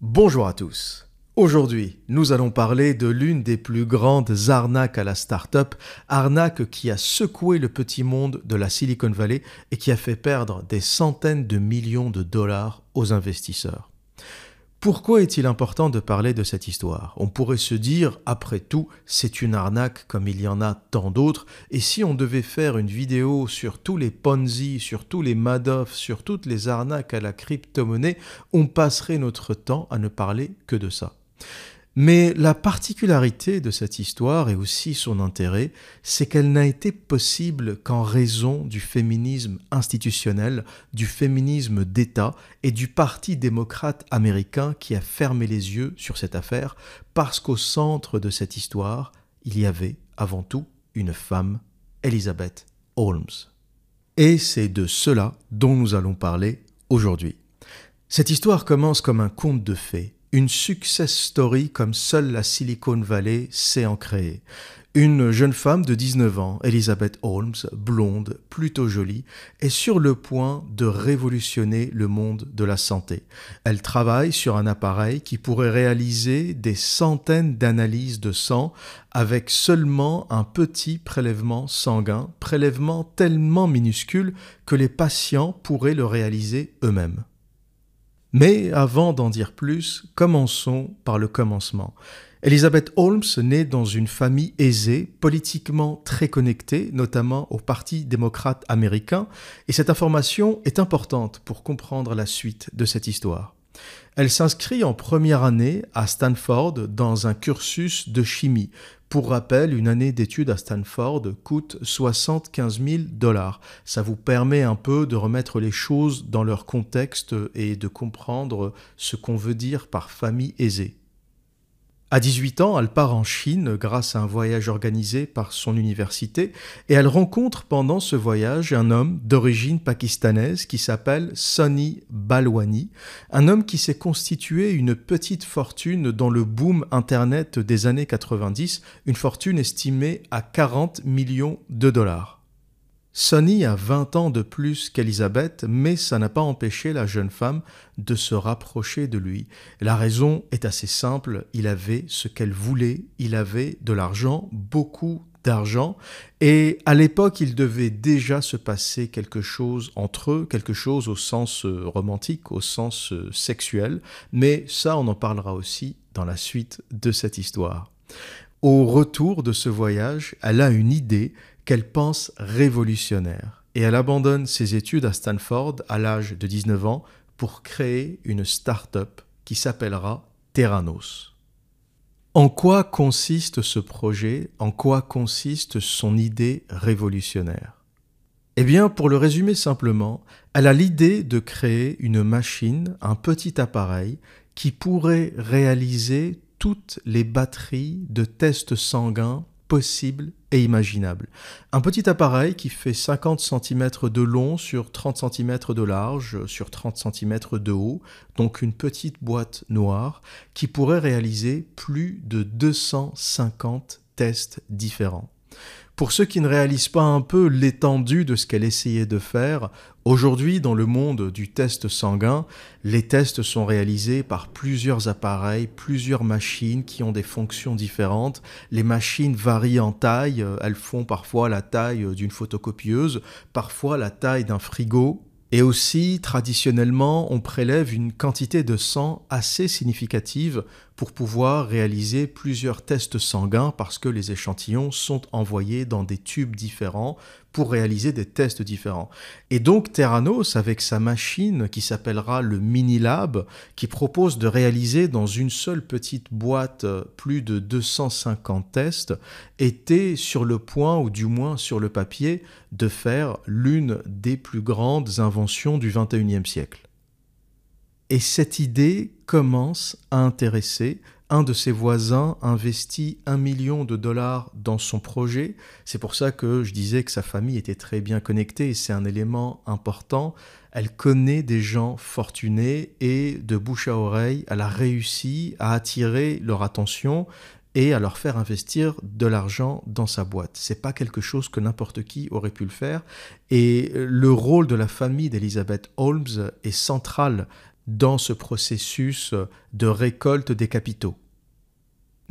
Bonjour à tous. Aujourd'hui, nous allons parler de l'une des plus grandes arnaques à la start-up, arnaque qui a secoué le petit monde de la Silicon Valley et qui a fait perdre des centaines de millions de dollars aux investisseurs. Pourquoi est-il important de parler de cette histoire ? On pourrait se dire, après tout, c'est une arnaque comme il y en a tant d'autres, et si on devait faire une vidéo sur tous les Ponzi, sur tous les Madoff, sur toutes les arnaques à la crypto-monnaie, on passerait notre temps à ne parler que de ça. Mais la particularité de cette histoire et aussi son intérêt, c'est qu'elle n'a été possible qu'en raison du féminisme institutionnel, du féminisme d'État et du Parti démocrate américain qui a fermé les yeux sur cette affaire, parce qu'au centre de cette histoire, il y avait avant tout une femme, Elizabeth Holmes. Et c'est de cela dont nous allons parler aujourd'hui. Cette histoire commence comme un conte de fées. Une success story comme seule la Silicon Valley sait en créer. Une jeune femme de 19 ans, Elizabeth Holmes, blonde, plutôt jolie, est sur le point de révolutionner le monde de la santé. Elle travaille sur un appareil qui pourrait réaliser des centaines d'analyses de sang avec seulement un petit prélèvement sanguin, prélèvement tellement minuscule que les patients pourraient le réaliser eux-mêmes. Mais avant d'en dire plus, commençons par le commencement. Elizabeth Holmes naît dans une famille aisée, politiquement très connectée, notamment au Parti démocrate américain, et cette information est importante pour comprendre la suite de cette histoire. Elle s'inscrit en première année à Stanford dans un cursus de chimie. Pour rappel, une année d'études à Stanford coûte 75 000 $. Ça vous permet un peu de remettre les choses dans leur contexte et de comprendre ce qu'on veut dire par famille aisée. À 18 ans, elle part en Chine grâce à un voyage organisé par son université et elle rencontre pendant ce voyage un homme d'origine pakistanaise qui s'appelle Sonny Balwani, un homme qui s'est constitué une petite fortune dans le boom Internet des années 90, une fortune estimée à 40 millions de dollars. Sonny a 20 ans de plus qu'Elizabeth, mais ça n'a pas empêché la jeune femme de se rapprocher de lui. La raison est assez simple, il avait ce qu'elle voulait, il avait de l'argent, beaucoup d'argent, et à l'époque il devait déjà se passer quelque chose entre eux, quelque chose au sens romantique, au sens sexuel, mais ça on en parlera aussi dans la suite de cette histoire. Au retour de ce voyage, elle a une idée qu'elle pense révolutionnaire et elle abandonne ses études à Stanford à l'âge de 19 ans pour créer une start-up qui s'appellera Theranos. En quoi consiste ce projet ? En quoi consiste son idée révolutionnaire ? Eh bien, pour le résumer simplement, elle a l'idée de créer une machine, un petit appareil qui pourrait réaliser toutes les batteries de tests sanguins possibles et imaginables. Un petit appareil qui fait 50 cm de long sur 30 cm de large sur 30 cm de haut, donc une petite boîte noire qui pourrait réaliser plus de 250 tests différents. Pour ceux qui ne réalisent pas un peu l'étendue de ce qu'elle essayait de faire, aujourd'hui dans le monde du test sanguin, les tests sont réalisés par plusieurs appareils, plusieurs machines qui ont des fonctions différentes. Les machines varient en taille, elles font parfois la taille d'une photocopieuse, parfois la taille d'un frigo. Et aussi, traditionnellement, on prélève une quantité de sang assez significative pour pouvoir réaliser plusieurs tests sanguins parce que les échantillons sont envoyés dans des tubes différents pour réaliser des tests différents. Et donc Theranos, avec sa machine qui s'appellera le Minilab, qui propose de réaliser dans une seule petite boîte plus de 250 tests, était sur le point, ou du moins sur le papier, de faire l'une des plus grandes inventions du XXIe siècle. Et cette idée commence à intéresser. Un de ses voisins investit 1 million de dollars dans son projet. C'est pour ça que je disais que sa famille était très bien connectée et c'est un élément important. Elle connaît des gens fortunés et de bouche à oreille, elle a réussi à attirer leur attention et à leur faire investir de l'argent dans sa boîte. C'est pas quelque chose que n'importe qui aurait pu le faire. Et le rôle de la famille d'Elizabeth Holmes est central dans ce processus de récolte des capitaux.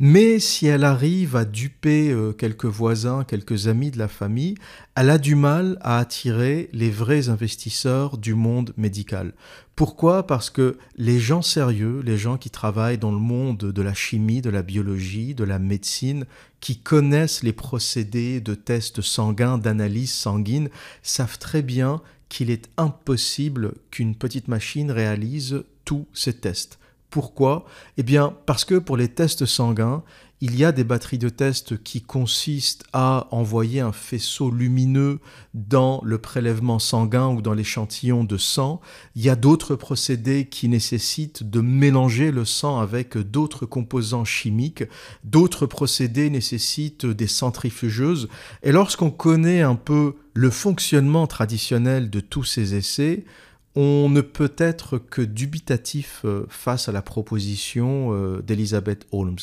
Mais si elle arrive à duper quelques voisins, quelques amis de la famille, elle a du mal à attirer les vrais investisseurs du monde médical. Pourquoi ? Parce que les gens sérieux, les gens qui travaillent dans le monde de la chimie, de la biologie, de la médecine, qui connaissent les procédés de tests sanguins, d'analyse sanguine, savent très bien qu'il est impossible qu'une petite machine réalise tous ces tests. Pourquoi ? Eh bien, parce que pour les tests sanguins, il y a des batteries de tests qui consistent à envoyer un faisceau lumineux dans le prélèvement sanguin ou dans l'échantillon de sang. Il y a d'autres procédés qui nécessitent de mélanger le sang avec d'autres composants chimiques. D'autres procédés nécessitent des centrifugeuses. Et lorsqu'on connaît un peu le fonctionnement traditionnel de tous ces essais, on ne peut être que dubitatif face à la proposition d'Elizabeth Holmes.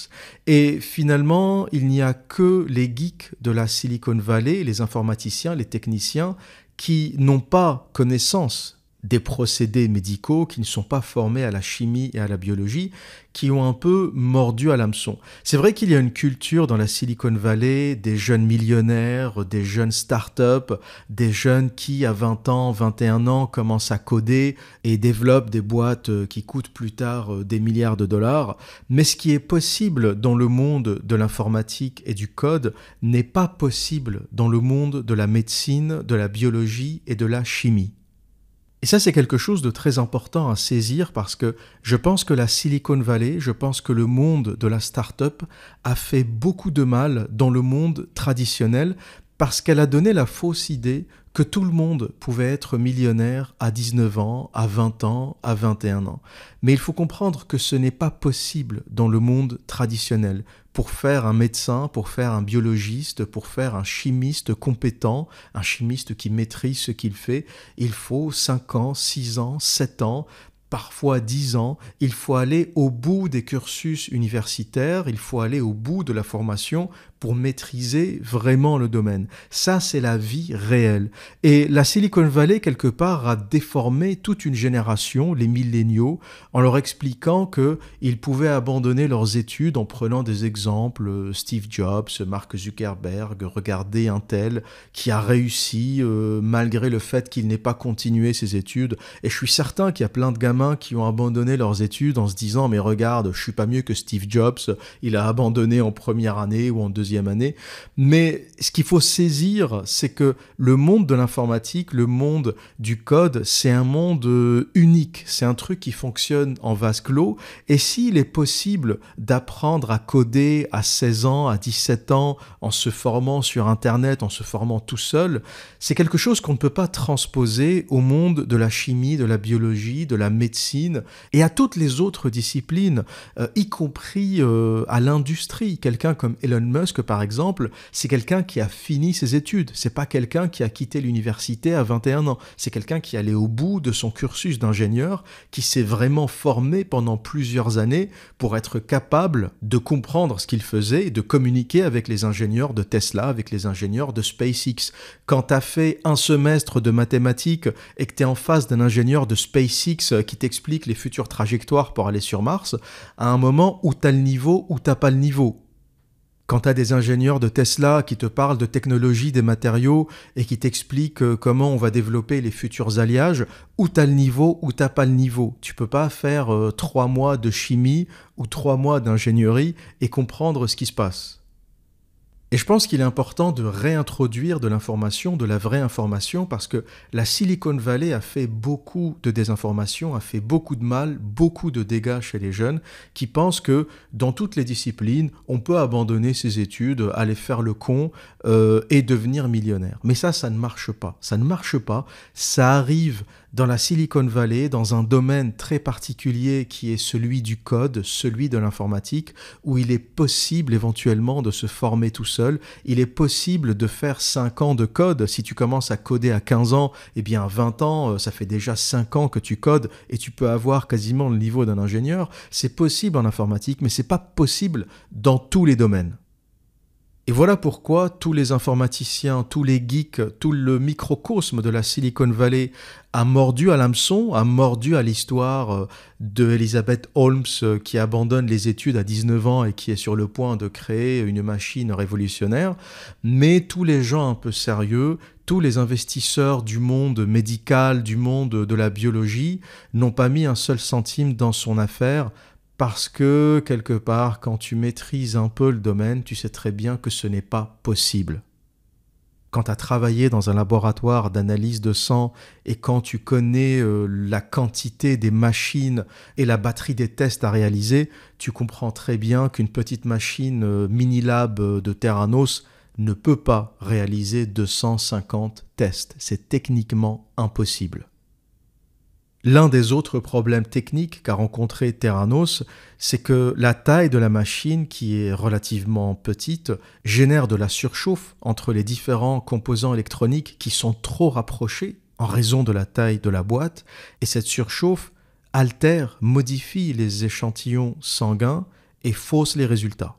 Et finalement, il n'y a que les geeks de la Silicon Valley, les informaticiens, les techniciens, qui n'ont pas connaissance des procédés médicaux, qui ne sont pas formés à la chimie et à la biologie, qui ont un peu mordu à l'hameçon. C'est vrai qu'il y a une culture dans la Silicon Valley, des jeunes millionnaires, des jeunes startups, des jeunes qui, à 20 ans, 21 ans, commencent à coder et développent des boîtes qui coûtent plus tard des milliards de dollars. Mais ce qui est possible dans le monde de l'informatique et du code n'est pas possible dans le monde de la médecine, de la biologie et de la chimie. Et ça, c'est quelque chose de très important à saisir parce que je pense que la Silicon Valley, je pense que le monde de la start-up a fait beaucoup de mal dans le monde traditionnel parce qu'elle a donné la fausse idée que tout le monde pouvait être millionnaire à 19 ans, à 20 ans, à 21 ans. Mais il faut comprendre que ce n'est pas possible dans le monde traditionnel. Pour faire un médecin, pour faire un biologiste, pour faire un chimiste compétent, un chimiste qui maîtrise ce qu'il fait, il faut 5 ans, 6 ans, 7 ans, parfois 10 ans. Il faut aller au bout des cursus universitaires, il faut aller au bout de la formation pour maîtriser vraiment le domaine. Ça, c'est la vie réelle. Et la Silicon Valley, quelque part, a déformé toute une génération, les milléniaux, en leur expliquant qu'ils pouvaient abandonner leurs études en prenant des exemples. Steve Jobs, Mark Zuckerberg, regardez un tel qui a réussi malgré le fait qu'il n'ait pas continué ses études. Et je suis certain qu'il y a plein de gamins qui ont abandonné leurs études en se disant « Mais regarde, je suis pas mieux que Steve Jobs, il a abandonné en première année ou en deuxième année. » Mais ce qu'il faut saisir, c'est que le monde de l'informatique, le monde du code, c'est un monde unique. C'est un truc qui fonctionne en vase clos. Et s'il est possible d'apprendre à coder à 16 ans, à 17 ans, en se formant sur Internet, en se formant tout seul, c'est quelque chose qu'on ne peut pas transposer au monde de la chimie, de la biologie, de la médecine et à toutes les autres disciplines, y compris à l'industrie. Quelqu'un comme Elon Musk, par exemple, c'est quelqu'un qui a fini ses études. C'est pas quelqu'un qui a quitté l'université à 21 ans. C'est quelqu'un qui allait au bout de son cursus d'ingénieur, qui s'est vraiment formé pendant plusieurs années pour être capable de comprendre ce qu'il faisait et de communiquer avec les ingénieurs de Tesla, avec les ingénieurs de SpaceX. Quand tu as fait un semestre de mathématiques et que tu es en face d'un ingénieur de SpaceX qui t'explique les futures trajectoires pour aller sur Mars, à un moment où tu as le niveau ou tu n'as pas le niveau. Quand tu as des ingénieurs de Tesla qui te parlent de technologie des matériaux et qui t'expliquent comment on va développer les futurs alliages, où tu as le niveau ou tu n'as pas le niveau. Tu peux pas faire 3 mois de chimie ou 3 mois d'ingénierie et comprendre ce qui se passe. Et je pense qu'il est important de réintroduire de l'information, de la vraie information, parce que la Silicon Valley a fait beaucoup de désinformation, a fait beaucoup de mal, beaucoup de dégâts chez les jeunes qui pensent que dans toutes les disciplines, on peut abandonner ses études, aller faire le con et devenir millionnaire. Mais ça ne marche pas. Ça ne marche pas. Ça arrive dans la Silicon Valley, dans un domaine très particulier qui est celui du code, celui de l'informatique, où il est possible éventuellement de se former tout seul. Il est possible de faire 5 ans de code. Si tu commences à coder à 15 ans, eh bien à 20 ans, ça fait déjà 5 ans que tu codes et tu peux avoir quasiment le niveau d'un ingénieur. C'est possible en informatique, mais c'est pas possible dans tous les domaines. Et voilà pourquoi tous les informaticiens, tous les geeks, tout le microcosme de la Silicon Valley a mordu à l'hameçon, a mordu à l'histoire de Elizabeth Holmes qui abandonne les études à 19 ans et qui est sur le point de créer une machine révolutionnaire. Mais tous les gens un peu sérieux, tous les investisseurs du monde médical, du monde de la biologie, n'ont pas mis un seul centime dans son affaire. Parce que, quelque part, quand tu maîtrises un peu le domaine, tu sais très bien que ce n'est pas possible. Quand tu as travaillé dans un laboratoire d'analyse de sang et quand tu connais la quantité des machines et la batterie des tests à réaliser, tu comprends très bien qu'une petite machine mini-lab de Theranos ne peut pas réaliser 250 tests. C'est techniquement impossible. L'un des autres problèmes techniques qu'a rencontré Theranos, c'est que la taille de la machine, qui est relativement petite, génère de la surchauffe entre les différents composants électroniques qui sont trop rapprochés en raison de la taille de la boîte, et cette surchauffe altère, modifie les échantillons sanguins et fausse les résultats.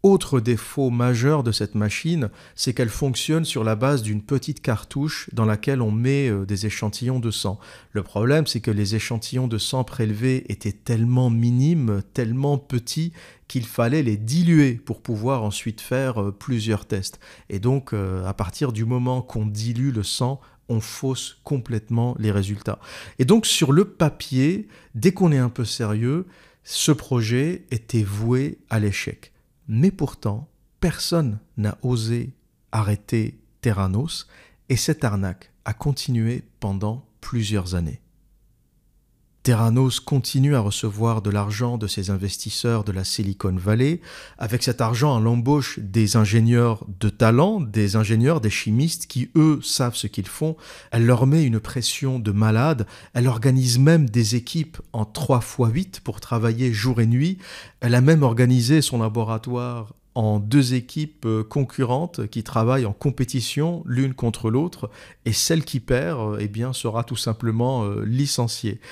Autre défaut majeur de cette machine, c'est qu'elle fonctionne sur la base d'une petite cartouche dans laquelle on met des échantillons de sang. Le problème, c'est que les échantillons de sang prélevés étaient tellement minimes, tellement petits, qu'il fallait les diluer pour pouvoir ensuite faire plusieurs tests. Et donc, à partir du moment qu'on dilue le sang, on fausse complètement les résultats. Et donc, sur le papier, dès qu'on est un peu sérieux, ce projet était voué à l'échec. Mais pourtant, personne n'a osé arrêter Theranos et cette arnaque a continué pendant plusieurs années. Theranos continue à recevoir de l'argent de ses investisseurs de la Silicon Valley. Avec cet argent, elle embauche des ingénieurs de talent, des ingénieurs, des chimistes qui, eux, savent ce qu'ils font. Elle leur met une pression de malade. Elle organise même des équipes en 3x8 pour travailler jour et nuit. Elle a même organisé son laboratoire en 2 équipes concurrentes qui travaillent en compétition l'une contre l'autre. Et celle qui perd, eh bien, sera tout simplement licenciée.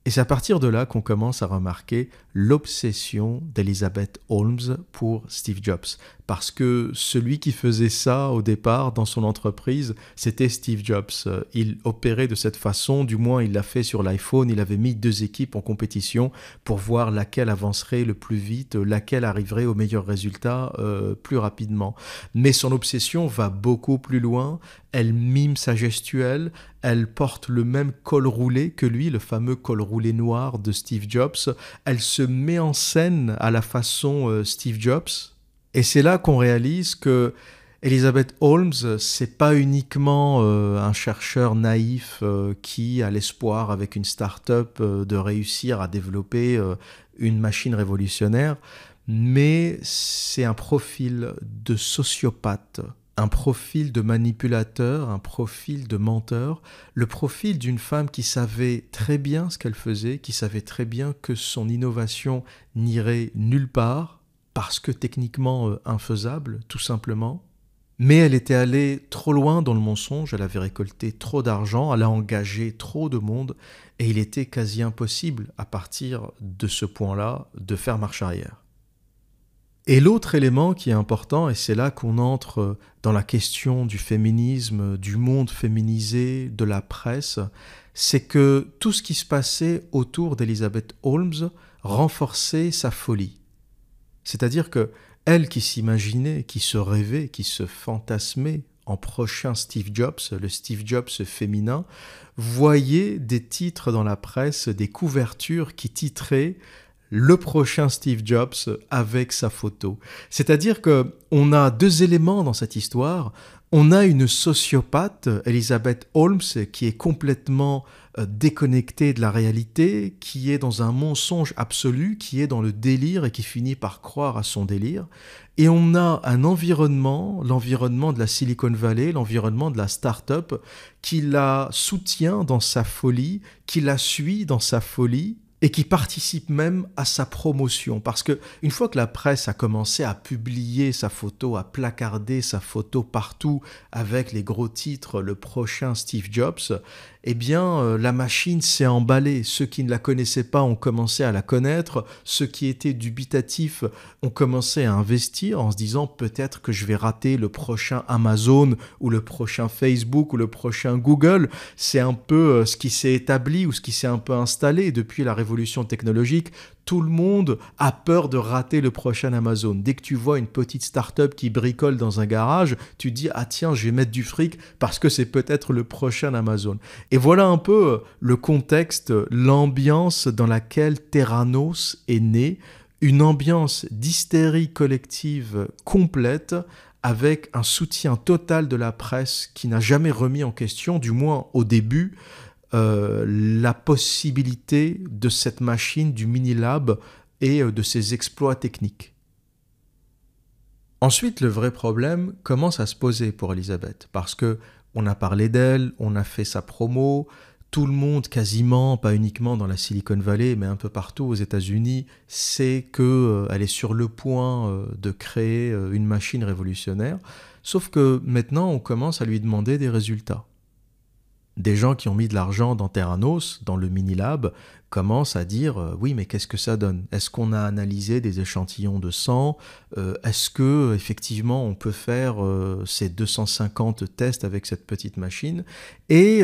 Et c'est à partir de là qu'on commence à remarquer l'obsession d'Elizabeth Holmes pour Steve Jobs. Parce que celui qui faisait ça au départ dans son entreprise, c'était Steve Jobs. Il opérait de cette façon, du moins il l'a fait sur l'iPhone, il avait mis 2 équipes en compétition pour voir laquelle avancerait le plus vite, laquelle arriverait au meilleur résultat plus rapidement. Mais son obsession va beaucoup plus loin, elle mime sa gestuelle, elle porte le même col roulé que lui, le fameux col roulé noir de Steve Jobs, elle se met en scène à la façon Steve Jobs. Et c'est là qu'on réalise que Elizabeth Holmes, c'est pas uniquement un chercheur naïf qui a l'espoir avec une start-up de réussir à développer une machine révolutionnaire, mais c'est un profil de sociopathe, un profil de manipulateur, un profil de menteur, le profil d'une femme qui savait très bien ce qu'elle faisait, qui savait très bien que son innovation n'irait nulle part, parce que techniquement infaisable, tout simplement. Mais elle était allée trop loin dans le mensonge, elle avait récolté trop d'argent, elle a engagé trop de monde, et il était quasi impossible, à partir de ce point-là, de faire marche arrière. Et l'autre élément qui est important, et c'est là qu'on entre dans la question du féminisme, du monde féminisé, de la presse, c'est que tout ce qui se passait autour d'Elizabeth Holmes renforçait sa folie. C'est-à-dire que elle qui s'imaginait, qui se rêvait, qui se fantasmait en prochain Steve Jobs, le Steve Jobs féminin, voyait des titres dans la presse, des couvertures qui titraient le prochain Steve Jobs avec sa photo. C'est-à-dire qu'on a 2 éléments dans cette histoire. On a une sociopathe, Elizabeth Holmes, qui est complètement déconnectée de la réalité, qui est dans un mensonge absolu, qui est dans le délire et qui finit par croire à son délire. Et on a un environnement, l'environnement de la Silicon Valley, l'environnement de la start-up, qui la soutient dans sa folie, qui la suit dans sa folie, et qui participe même à sa promotion. Parce que une fois que la presse a commencé à publier sa photo, à placarder sa photo partout avec les gros titres « Le prochain Steve Jobs », eh bien, la machine s'est emballée. Ceux qui ne la connaissaient pas ont commencé à la connaître. Ceux qui étaient dubitatifs ont commencé à investir en se disant peut-être que je vais rater le prochain Amazon ou le prochain Facebook ou le prochain Google. C'est un peu ce qui s'est établi ou ce qui s'est un peu installé depuis la révolution technologique. Tout le monde a peur de rater le prochain Amazon. Dès que tu vois une petite start-up qui bricole dans un garage, tu te dis « Ah tiens, je vais mettre du fric parce que c'est peut-être le prochain Amazon ». Et voilà un peu le contexte, l'ambiance dans laquelle Theranos est né, une ambiance d'hystérie collective complète avec un soutien total de la presse qui n'a jamais remis en question, du moins au début, la possibilité de cette machine, du Minilab et de ses exploits techniques. Ensuite, le vrai problème commence à se poser pour Elisabeth, parce que on a parlé d'elle, on a fait sa promo, tout le monde quasiment, pas uniquement dans la Silicon Valley, mais un peu partout aux États-Unis, sait qu'elle est sur le point de créer une machine révolutionnaire, sauf que maintenant on commence à lui demander des résultats. Des gens qui ont mis de l'argent dans Theranos, dans le Minilab, commencent à dire oui, mais qu'est-ce que ça donne? Est-ce qu'on a analysé des échantillons de sang? Est-ce que effectivement on peut faire ces 250 tests avec cette petite machine? Et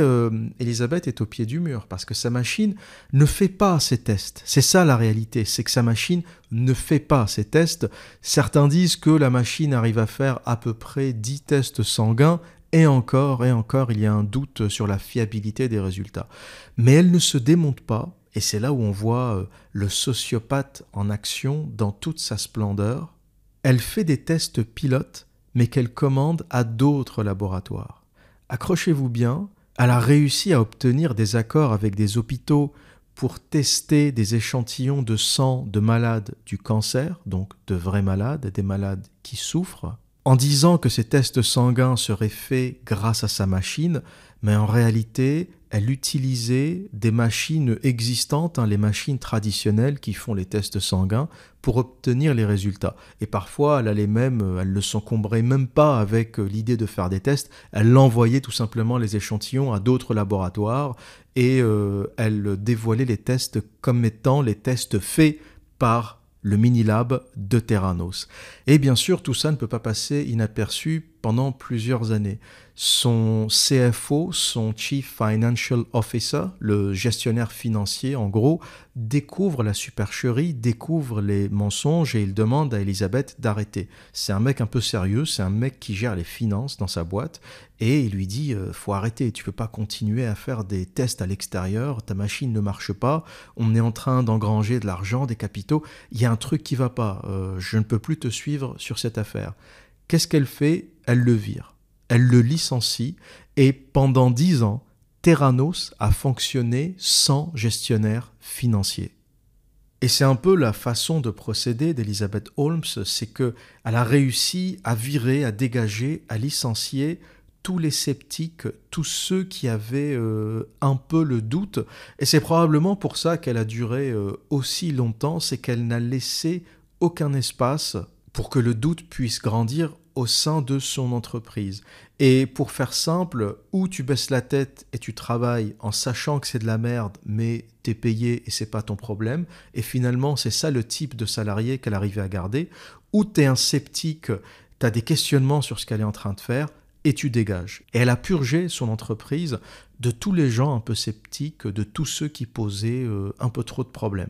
Elisabeth est au pied du mur parce que sa machine ne fait pas ces tests. C'est ça la réalité, c'est que sa machine ne fait pas ces tests. Certains disent que la machine arrive à faire à peu près 10 tests sanguins. Et encore, il y a un doute sur la fiabilité des résultats. Mais elle ne se démonte pas, et c'est là où on voit le sociopathe en action dans toute sa splendeur. Elle fait des tests pilotes, mais qu'elle commande à d'autres laboratoires. Accrochez-vous bien, elle a réussi à obtenir des accords avec des hôpitaux pour tester des échantillons de sang de malades du cancer, donc de vrais malades, des malades qui souffrent, en disant que ces tests sanguins seraient faits grâce à sa machine, mais en réalité, elle utilisait des machines existantes, les machines traditionnelles qui font les tests sanguins, pour obtenir les résultats. Et parfois, elle ne s'encombrait même pas avec l'idée de faire des tests, elle envoyait tout simplement les échantillons à d'autres laboratoires et elle dévoilait les tests comme étant les tests faits par le Minilab de Theranos. Et bien sûr, tout ça ne peut pas passer inaperçu pendant plusieurs années. Son CFO, son Chief Financial Officer, le gestionnaire financier en gros, découvre la supercherie, découvre les mensonges et il demande à Elisabeth d'arrêter. C'est un mec un peu sérieux, c'est un mec qui gère les finances dans sa boîte et il lui dit faut arrêter, tu peux pas continuer à faire des tests à l'extérieur, ta machine ne marche pas, on est en train d'engranger de l'argent, des capitaux, il y a un truc qui va pas, je ne peux plus te suivre sur cette affaire. Qu'est-ce qu'elle fait? Elle le vire. Elle le licencie et pendant 10 ans, Theranos a fonctionné sans gestionnaire financier. Et c'est un peu la façon de procéder d'Elizabeth Holmes, c'est qu'elle a réussi à virer, à dégager, à licencier tous les sceptiques, tous ceux qui avaient un peu le doute. Et c'est probablement pour ça qu'elle a duré aussi longtemps, c'est qu'elle n'a laissé aucun espace pour que le doute puisse grandir au sein de son entreprise. Et pour faire simple, où tu baisses la tête et tu travailles en sachant que c'est de la merde, mais t'es payé et c'est pas ton problème, et finalement c'est ça le type de salarié qu'elle arrivait à garder, ou t'es un sceptique, t'as des questionnements sur ce qu'elle est en train de faire, et tu dégages. Et elle a purgé son entreprise de tous les gens un peu sceptiques, de tous ceux qui posaient un peu trop de problèmes.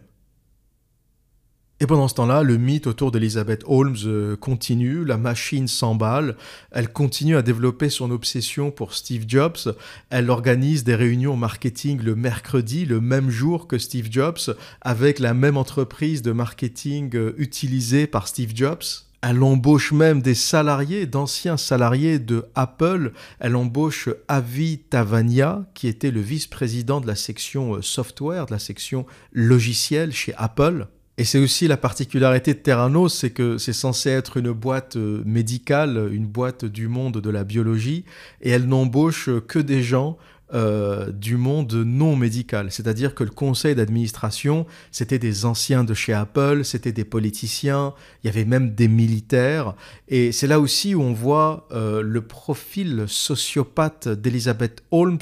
Et pendant ce temps-là, le mythe autour d'Elizabeth Holmes continue, la machine s'emballe, elle continue à développer son obsession pour Steve Jobs, elle organise des réunions marketing le mercredi, le même jour que Steve Jobs, avec la même entreprise de marketing utilisée par Steve Jobs. Elle embauche même des salariés, d'anciens salariés de Apple. Elle embauche Avi Tavania, qui était le vice-président de la section software, de la section logiciel chez Apple. Et c'est aussi la particularité de Theranos, c'est que c'est censé être une boîte médicale, une boîte du monde de la biologie, et elle n'embauche que des gens du monde non médical. C'est-à-dire que le conseil d'administration, c'était des anciens de chez Apple, c'était des politiciens, il y avait même des militaires. Et c'est là aussi où on voit le profil sociopathe d'Elizabeth Holmes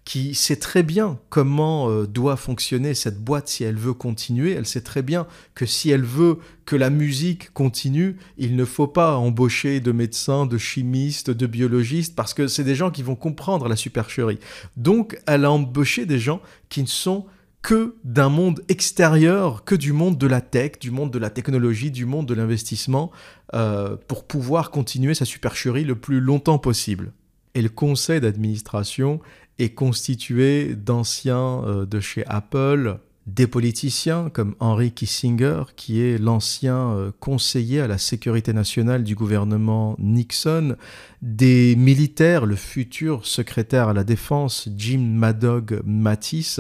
qui sait très bien comment doit fonctionner cette boîte si elle veut continuer. Elle sait très bien que si elle veut que la musique continue, il ne faut pas embaucher de médecins, de chimistes, de biologistes, parce que c'est des gens qui vont comprendre la supercherie. Donc, elle a embauché des gens qui ne sont que d'un monde extérieur, que du monde de la tech, du monde de la technologie, du monde de l'investissement, pour pouvoir continuer sa supercherie le plus longtemps possible. Et le conseil d'administration est constitué d'anciens de chez Apple, des politiciens comme Henry Kissinger, qui est l'ancien conseiller à la sécurité nationale du gouvernement Nixon, des militaires, le futur secrétaire à la défense Jim Madog Mattis.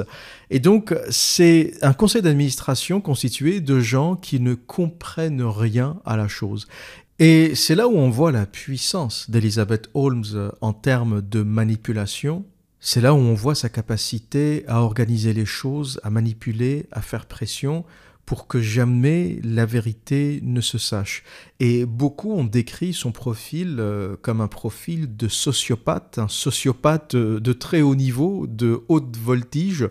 Et donc, c'est un conseil d'administration constitué de gens qui ne comprennent rien à la chose. Et c'est là où on voit la puissance d'Elizabeth Holmes en termes de manipulation. C'est là où on voit sa capacité à organiser les choses, à manipuler, à faire pression pour que jamais la vérité ne se sache. Et beaucoup ont décrit son profil comme un profil de sociopathe, un sociopathe de très haut niveau, de haute voltige.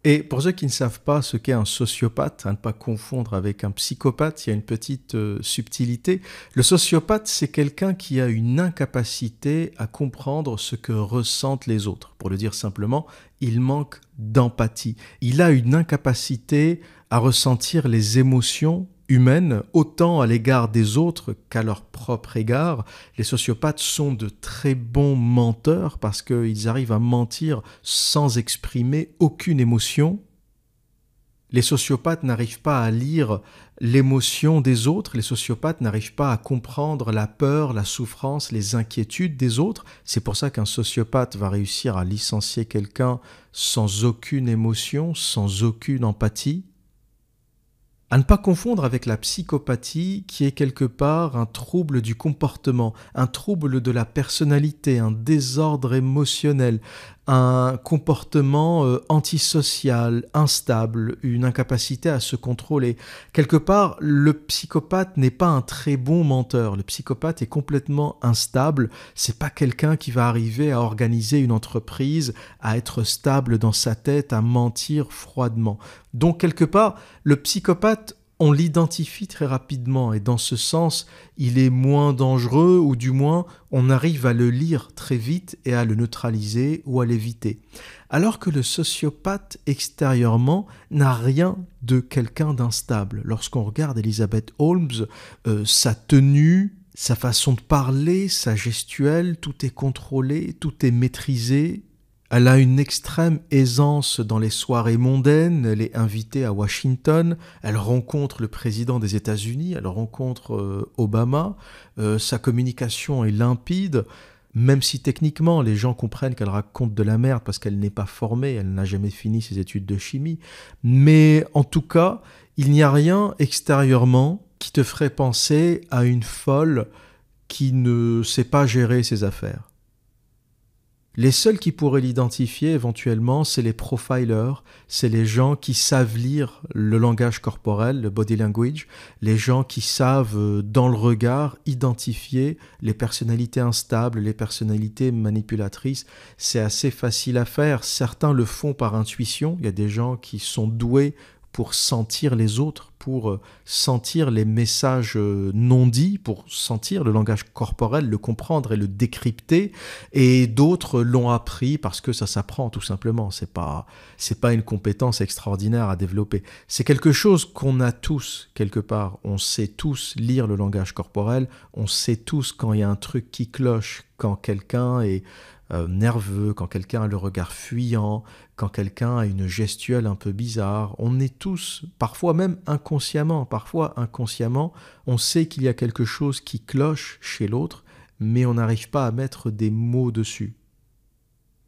Et pour ceux qui ne savent pas ce qu'est un sociopathe, à ne pas confondre avec un psychopathe, il y a une petite subtilité. Le sociopathe, c'est quelqu'un qui a une incapacité à comprendre ce que ressentent les autres. Pour le dire simplement, il manque d'empathie. Il a une incapacité à ressentir les émotions humaines, autant à l'égard des autres qu'à leur propre égard. Les sociopathes sont de très bons menteurs parce qu'ils arrivent à mentir sans exprimer aucune émotion. Les sociopathes n'arrivent pas à lire l'émotion des autres, les sociopathes n'arrivent pas à comprendre la peur, la souffrance, les inquiétudes des autres. C'est pour ça qu'un sociopathe va réussir à licencier quelqu'un sans aucune émotion, sans aucune empathie. À ne pas confondre avec la psychopathie qui est quelque part un trouble du comportement, un trouble de la personnalité, un désordre émotionnel, un comportement antisocial, instable, une incapacité à se contrôler. Quelque part, le psychopathe n'est pas un très bon menteur. Le psychopathe est complètement instable. C'est pas quelqu'un qui va arriver à organiser une entreprise, à être stable dans sa tête, à mentir froidement. Donc, quelque part, le psychopathe, on l'identifie très rapidement et dans ce sens, il est moins dangereux ou du moins, on arrive à le lire très vite et à le neutraliser ou à l'éviter. Alors que le sociopathe, extérieurement, n'a rien de quelqu'un d'instable. Lorsqu'on regarde Elizabeth Holmes, sa tenue, sa façon de parler, sa gestuelle, tout est contrôlé, tout est maîtrisé. Elle a une extrême aisance dans les soirées mondaines, elle est invitée à Washington, elle rencontre le président des États-Unis, elle rencontre Obama, sa communication est limpide, même si techniquement les gens comprennent qu'elle raconte de la merde parce qu'elle n'est pas formée, elle n'a jamais fini ses études de chimie, mais en tout cas, il n'y a rien extérieurement qui te ferait penser à une folle qui ne sait pas gérer ses affaires. Les seuls qui pourraient l'identifier éventuellement, c'est les profilers, c'est les gens qui savent lire le langage corporel, le body language, les gens qui savent dans le regard identifier les personnalités instables, les personnalités manipulatrices. C'est assez facile à faire, certains le font par intuition, il y a des gens qui sont doués pour sentir les autres, pour sentir les messages non dits, pour sentir le langage corporel, le comprendre et le décrypter. Et d'autres l'ont appris parce que ça s'apprend tout simplement. C'est pas une compétence extraordinaire à développer. C'est quelque chose qu'on a tous quelque part. On sait tous lire le langage corporel. On sait tous quand il y a un truc qui cloche, quand quelqu'un est nerveux, quand quelqu'un a le regard fuyant, quand quelqu'un a une gestuelle un peu bizarre. On est tous, parfois même inconsciemment, on sait qu'il y a quelque chose qui cloche chez l'autre, mais on n'arrive pas à mettre des mots dessus.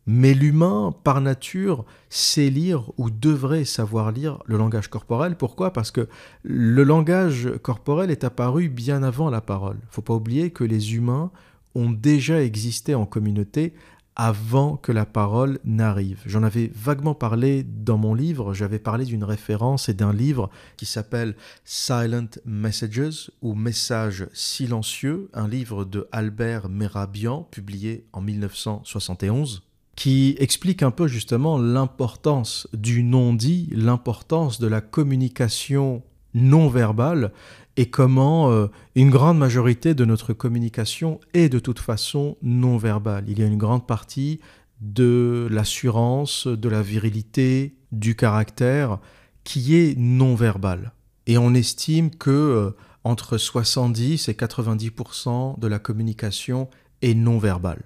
Mais l'humain, par nature, sait lire ou devrait savoir lire le langage corporel. Pourquoi ? Parce que le langage corporel est apparu bien avant la parole. Il ne faut pas oublier que les humains ont déjà existé en communauté avant que la parole n'arrive. J'en avais vaguement parlé dans mon livre, j'avais parlé d'une référence et d'un livre qui s'appelle Silent Messages ou Messages silencieux, un livre de Albert Mehrabian publié en 1971, qui explique un peu justement l'importance du non-dit, l'importance de la communication non verbale et comment une grande majorité de notre communication est de toute façon non verbale. Il y a une grande partie de l'assurance, de la virilité, du caractère qui est non verbale. Et on estime que entre 70 et 90% de la communication est non verbale.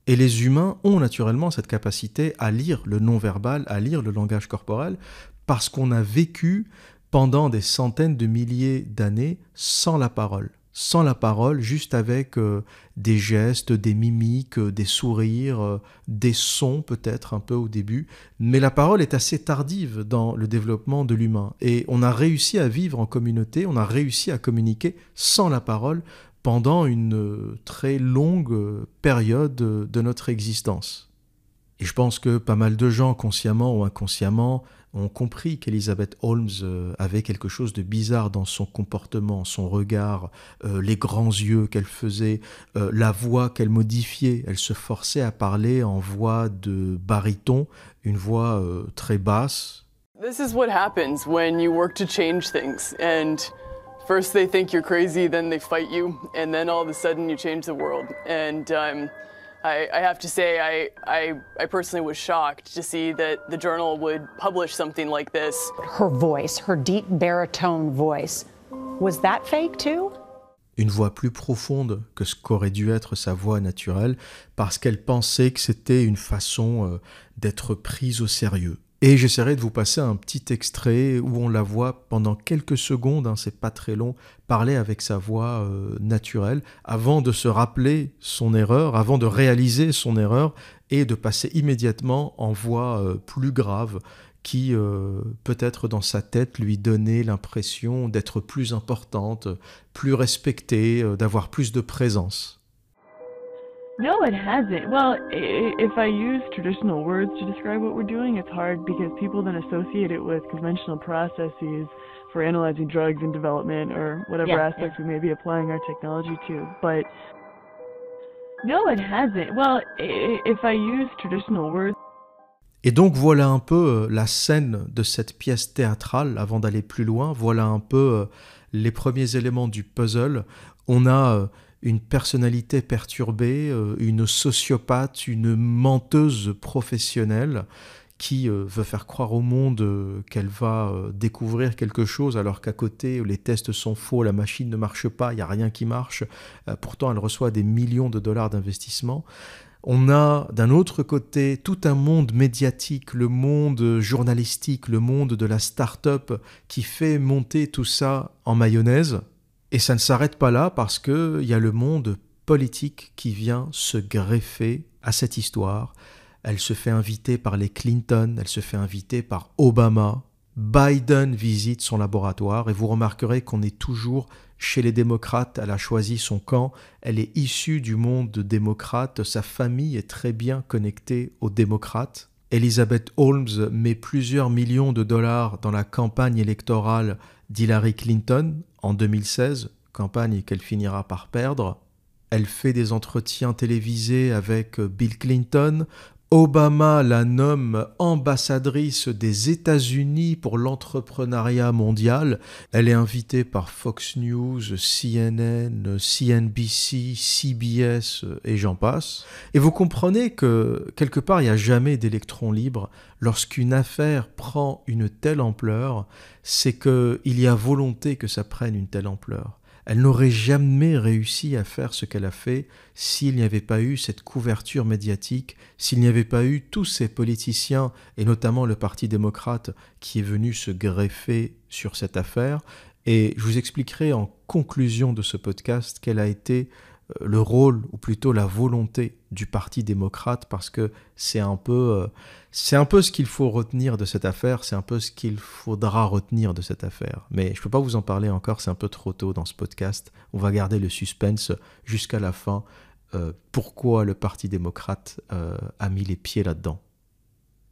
Et les humains ont naturellement cette capacité à lire le non-verbal, à lire le langage corporel, parce qu'on a vécu pendant des centaines de milliers d'années sans la parole. Sans la parole, juste avec des gestes, des mimiques, des sourires, des sons peut-être un peu au début. Mais la parole est assez tardive dans le développement de l'humain. Et on a réussi à vivre en communauté, on a réussi à communiquer sans la parole pendant une très longue période de notre existence. Et je pense que pas mal de gens, consciemment ou inconsciemment, ont compris qu'Elizabeth Holmes avait quelque chose de bizarre dans son comportement, son regard, les grands yeux qu'elle faisait, la voix qu'elle modifiait. Elle se forçait à parler en voix de baryton, une voix très basse. This is what happens when you work to change things, and first they think you're crazy, then they fight you, and then all of a sudden you change the world. And I have to say, I personally was shocked to see that the journal would publish something like this. Her voice, her deep baritone voice, was that fake too? Une voix plus profonde que ce qu'aurait dû être sa voix naturelle, parce qu'elle pensait que c'était une façon d'être prise au sérieux. Et j'essaierai de vous passer un petit extrait où on la voit pendant quelques secondes, c'est pas très long, parler avec sa voix naturelle, avant de se rappeler son erreur, avant de réaliser son erreur, et de passer immédiatement en voix plus grave, qui peut-être dans sa tête lui donnait l'impression d'être plus importante, plus respectée, d'avoir plus de présence. No, it hasn't. Well, if I use traditional words to describe what we're doing, it's hard because people then associate it with conventional processes for analyzing drugs in development or whatever aspects we may be applying our technology to. But no, it hasn't. Well, if I use traditional words. Et donc voilà un peu la scène de cette pièce théâtrale, avant d'aller plus loin, voilà un peu les premiers éléments du puzzle. On a une personnalité perturbée, une sociopathe, une menteuse professionnelle qui veut faire croire au monde qu'elle va découvrir quelque chose alors qu'à côté les tests sont faux, la machine ne marche pas, il n'y a rien qui marche. Pourtant elle reçoit des millions de dollars d'investissement. On a d'un autre côté tout un monde médiatique, le monde journalistique, le monde de la start-up qui fait monter tout ça en mayonnaise. Et ça ne s'arrête pas là parce qu'il y a le monde politique qui vient se greffer à cette histoire. Elle se fait inviter par les Clinton, elle se fait inviter par Obama. Biden visite son laboratoire et vous remarquerez qu'on est toujours chez les démocrates. Elle a choisi son camp, elle est issue du monde démocrate, sa famille est très bien connectée aux démocrates. Elizabeth Holmes met plusieurs millions de dollars dans la campagne électorale d'Hillary Clinton en 2016, campagne qu'elle finira par perdre. Elle fait des entretiens télévisés avec Bill Clinton. Obama la nomme ambassadrice des États-Unis pour l'entrepreneuriat mondial. Elle est invitée par Fox News, CNN, CNBC, CBS et j'en passe. Et vous comprenez que quelque part, il n'y a jamais d'électron libre. Lorsqu'une affaire prend une telle ampleur, c'est qu'il y a volonté que ça prenne une telle ampleur. Elle n'aurait jamais réussi à faire ce qu'elle a fait s'il n'y avait pas eu cette couverture médiatique, s'il n'y avait pas eu tous ces politiciens, et notamment le Parti démocrate, qui est venu se greffer sur cette affaire. Et je vous expliquerai en conclusion de ce podcast quel a été le rôle, ou plutôt la volonté du Parti démocrate, parce que c'est un peu ce qu'il faut retenir de cette affaire, c'est un peu ce qu'il faudra retenir de cette affaire. Mais je ne peux pas vous en parler encore, c'est un peu trop tôt dans ce podcast. On va garder le suspense jusqu'à la fin. Pourquoi le Parti démocrate a mis les pieds là-dedans.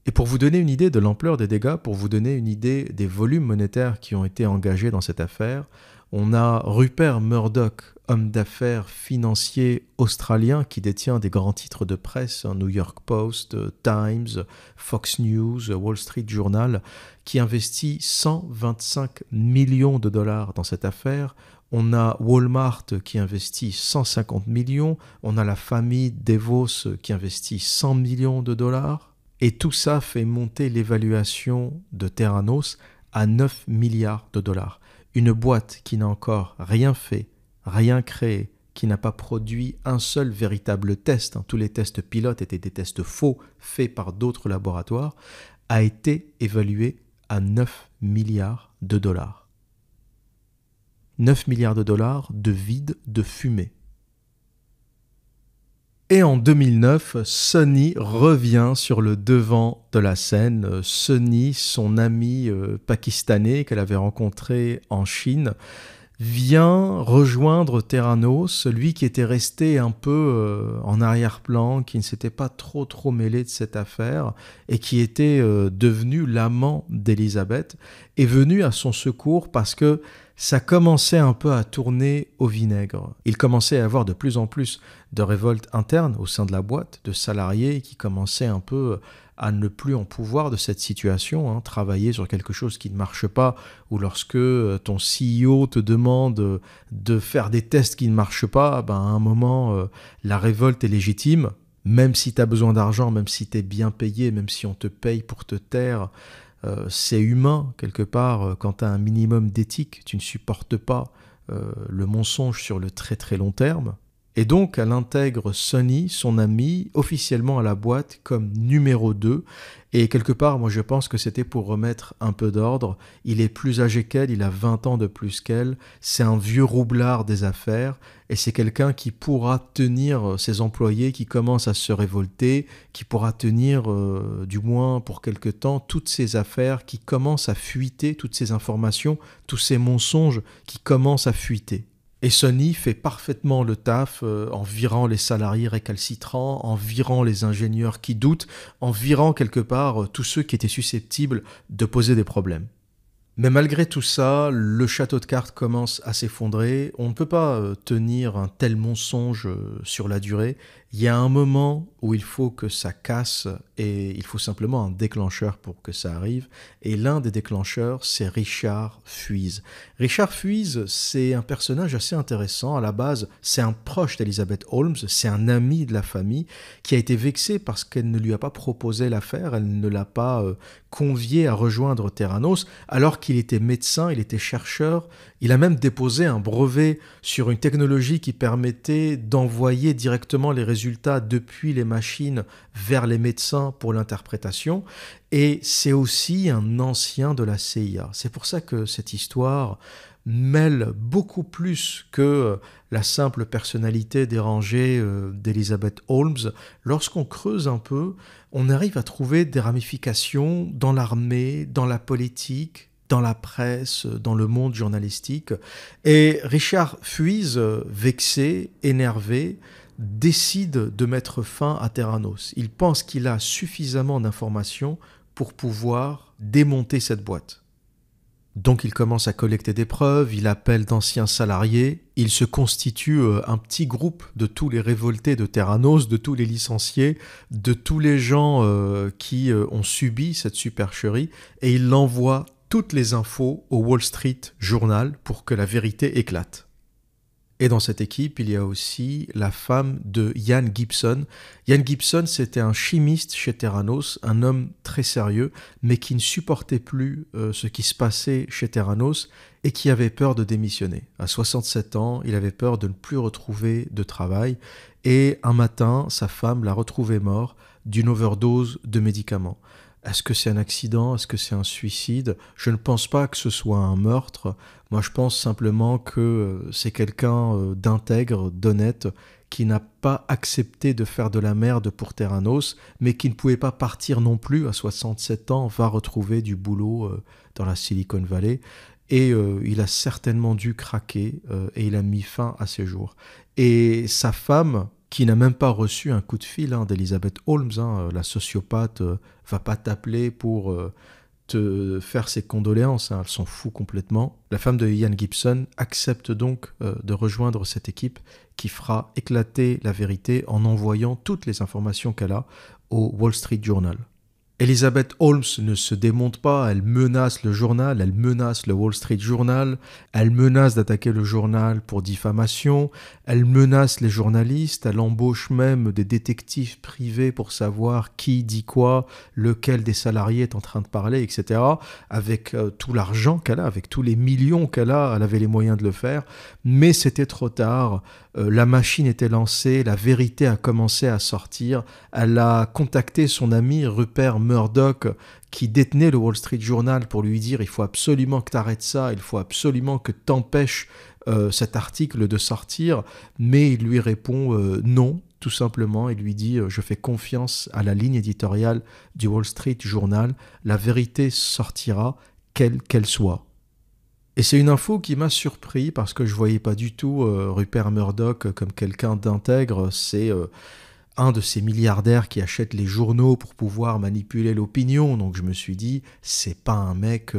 Et pour vous donner une idée de l'ampleur des dégâts, pour vous donner une idée des volumes monétaires qui ont été engagés dans cette affaire, on a Rupert Murdoch, homme d'affaires financier australien qui détient des grands titres de presse, New York Post, Times, Fox News, Wall Street Journal, qui investit 125 millions de dollars dans cette affaire. On a Walmart qui investit 150 millions, on a la famille DeVos qui investit 100 millions de dollars, et tout ça fait monter l'évaluation de Theranos à 9 milliards de dollars. Une boîte qui n'a encore rien fait, rien créé, qui n'a pas produit un seul véritable test, tous les tests pilotes étaient des tests faux faits par d'autres laboratoires, a été évaluée à 9 milliards de dollars. 9 milliards de dollars de vide, de fumée. Et en 2009, Sonny revient sur le devant de la scène. Sonny, son ami pakistanais qu'elle avait rencontré en Chine, vient rejoindre Theranos, celui qui était resté un peu en arrière-plan, qui ne s'était pas trop mêlé de cette affaire et qui était devenu l'amant d'Elisabeth, est venu à son secours parce que ça commençait un peu à tourner au vinaigre. Il commençait à y avoir de plus en plus de révoltes internes au sein de la boîte, de salariés qui commençaient un peu à ne plus en pouvoir de cette situation, travailler sur quelque chose qui ne marche pas, ou lorsque ton CEO te demande de faire des tests qui ne marchent pas, à un moment, la révolte est légitime, même si tu as besoin d'argent, même si tu es bien payé, même si on te paye pour te taire, c'est humain, quelque part, quand tu as un minimum d'éthique, tu ne supportes pas le mensonge sur le très très long terme. Et donc, elle intègre Sonny, son ami, officiellement à la boîte comme numéro 2. Et quelque part, moi je pense que c'était pour remettre un peu d'ordre. Il est plus âgé qu'elle, il a 20 ans de plus qu'elle. C'est un vieux roublard des affaires. Et c'est quelqu'un qui pourra tenir ses employés qui commencent à se révolter, qui pourra tenir, du moins pour quelque temps, toutes ces affaires qui commencent à fuiter, toutes ces informations, tous ces mensonges qui commencent à fuiter. Et Sonny fait parfaitement le taf en virant les salariés récalcitrants, en virant les ingénieurs qui doutent, en virant quelque part tous ceux qui étaient susceptibles de poser des problèmes. Mais malgré tout ça, le château de cartes commence à s'effondrer. On ne peut pas tenir un tel mensonge sur la durée. Il y a un moment où il faut que ça casse et il faut simplement un déclencheur pour que ça arrive. Et l'un des déclencheurs, c'est Richard Fuiz. Richard Fuiz, c'est un personnage assez intéressant. À la base, c'est un proche d'Elizabeth Holmes, c'est un ami de la famille qui a été vexé parce qu'elle ne lui a pas proposé l'affaire, elle ne l'a pas convié à rejoindre Theranos, alors qu'il était médecin, il était chercheur. Il a même déposé un brevet sur une technologie qui permettait d'envoyer directement les résultats depuis les machines vers les médecins pour l'interprétation. Et c'est aussi un ancien de la CIA. C'est pour ça que cette histoire mêle beaucoup plus que la simple personnalité dérangée d'Elizabeth Holmes. Lorsqu'on creuse un peu, on arrive à trouver des ramifications dans l'armée, dans la politique, dans la presse, dans le monde journalistique. Et Richard Fuiz, vexé, énervé, décide de mettre fin à Theranos. Il pense qu'il a suffisamment d'informations pour pouvoir démonter cette boîte. Donc il commence à collecter des preuves, il appelle d'anciens salariés, il se constitue un petit groupe de tous les révoltés de Theranos, de tous les licenciés, de tous les gens qui ont subi cette supercherie, et il envoie toutes les infos au Wall Street Journal pour que la vérité éclate. Et dans cette équipe, il y a aussi la femme de Ian Gibson. Ian Gibson, c'était un chimiste chez Theranos, un homme très sérieux, mais qui ne supportait plus ce qui se passait chez Theranos et qui avait peur de démissionner. À 67 ans, il avait peur de ne plus retrouver de travail. Et un matin, sa femme l'a retrouvé mort d'une overdose de médicaments. Est-ce que c'est un accident? Est-ce que c'est un suicide? Je ne pense pas que ce soit un meurtre. Moi, je pense simplement que c'est quelqu'un d'intègre, d'honnête, qui n'a pas accepté de faire de la merde pour Theranos, mais qui ne pouvait pas partir non plus, à 67 ans, va retrouver du boulot dans la Silicon Valley. Et il a certainement dû craquer et il a mis fin à ses jours. Et sa femme, qui n'a même pas reçu un coup de fil d'Elizabeth Holmes. La sociopathe va pas t'appeler pour te faire ses condoléances, elle s'en fout complètement. La femme de Ian Gibson accepte donc de rejoindre cette équipe qui fera éclater la vérité en envoyant toutes les informations qu'elle a au Wall Street Journal. Elizabeth Holmes ne se démonte pas, elle menace le journal, elle menace le Wall Street Journal, elle menace d'attaquer le journal pour diffamation, elle menace les journalistes, elle embauche même des détectives privés pour savoir qui dit quoi, lequel des salariés est en train de parler, etc. Avec tout l'argent qu'elle a, avec tous les millions qu'elle a, elle avait les moyens de le faire, mais c'était trop tard. La machine était lancée, la vérité a commencé à sortir. Elle a contacté son ami Rupert Murdoch qui détenait le Wall Street Journal pour lui dire « il faut absolument que tu arrêtes ça, il faut absolument que tu empêches cet article de sortir ». Mais il lui répond non, tout simplement. Il lui dit « je fais confiance à la ligne éditoriale du Wall Street Journal, la vérité sortira, quelle qu'elle soit ». Et c'est une info qui m'a surpris parce que je ne voyais pas du tout Rupert Murdoch comme quelqu'un d'intègre. C'est un de ces milliardaires qui achètent les journaux pour pouvoir manipuler l'opinion. Donc je me suis dit, c'est pas un mec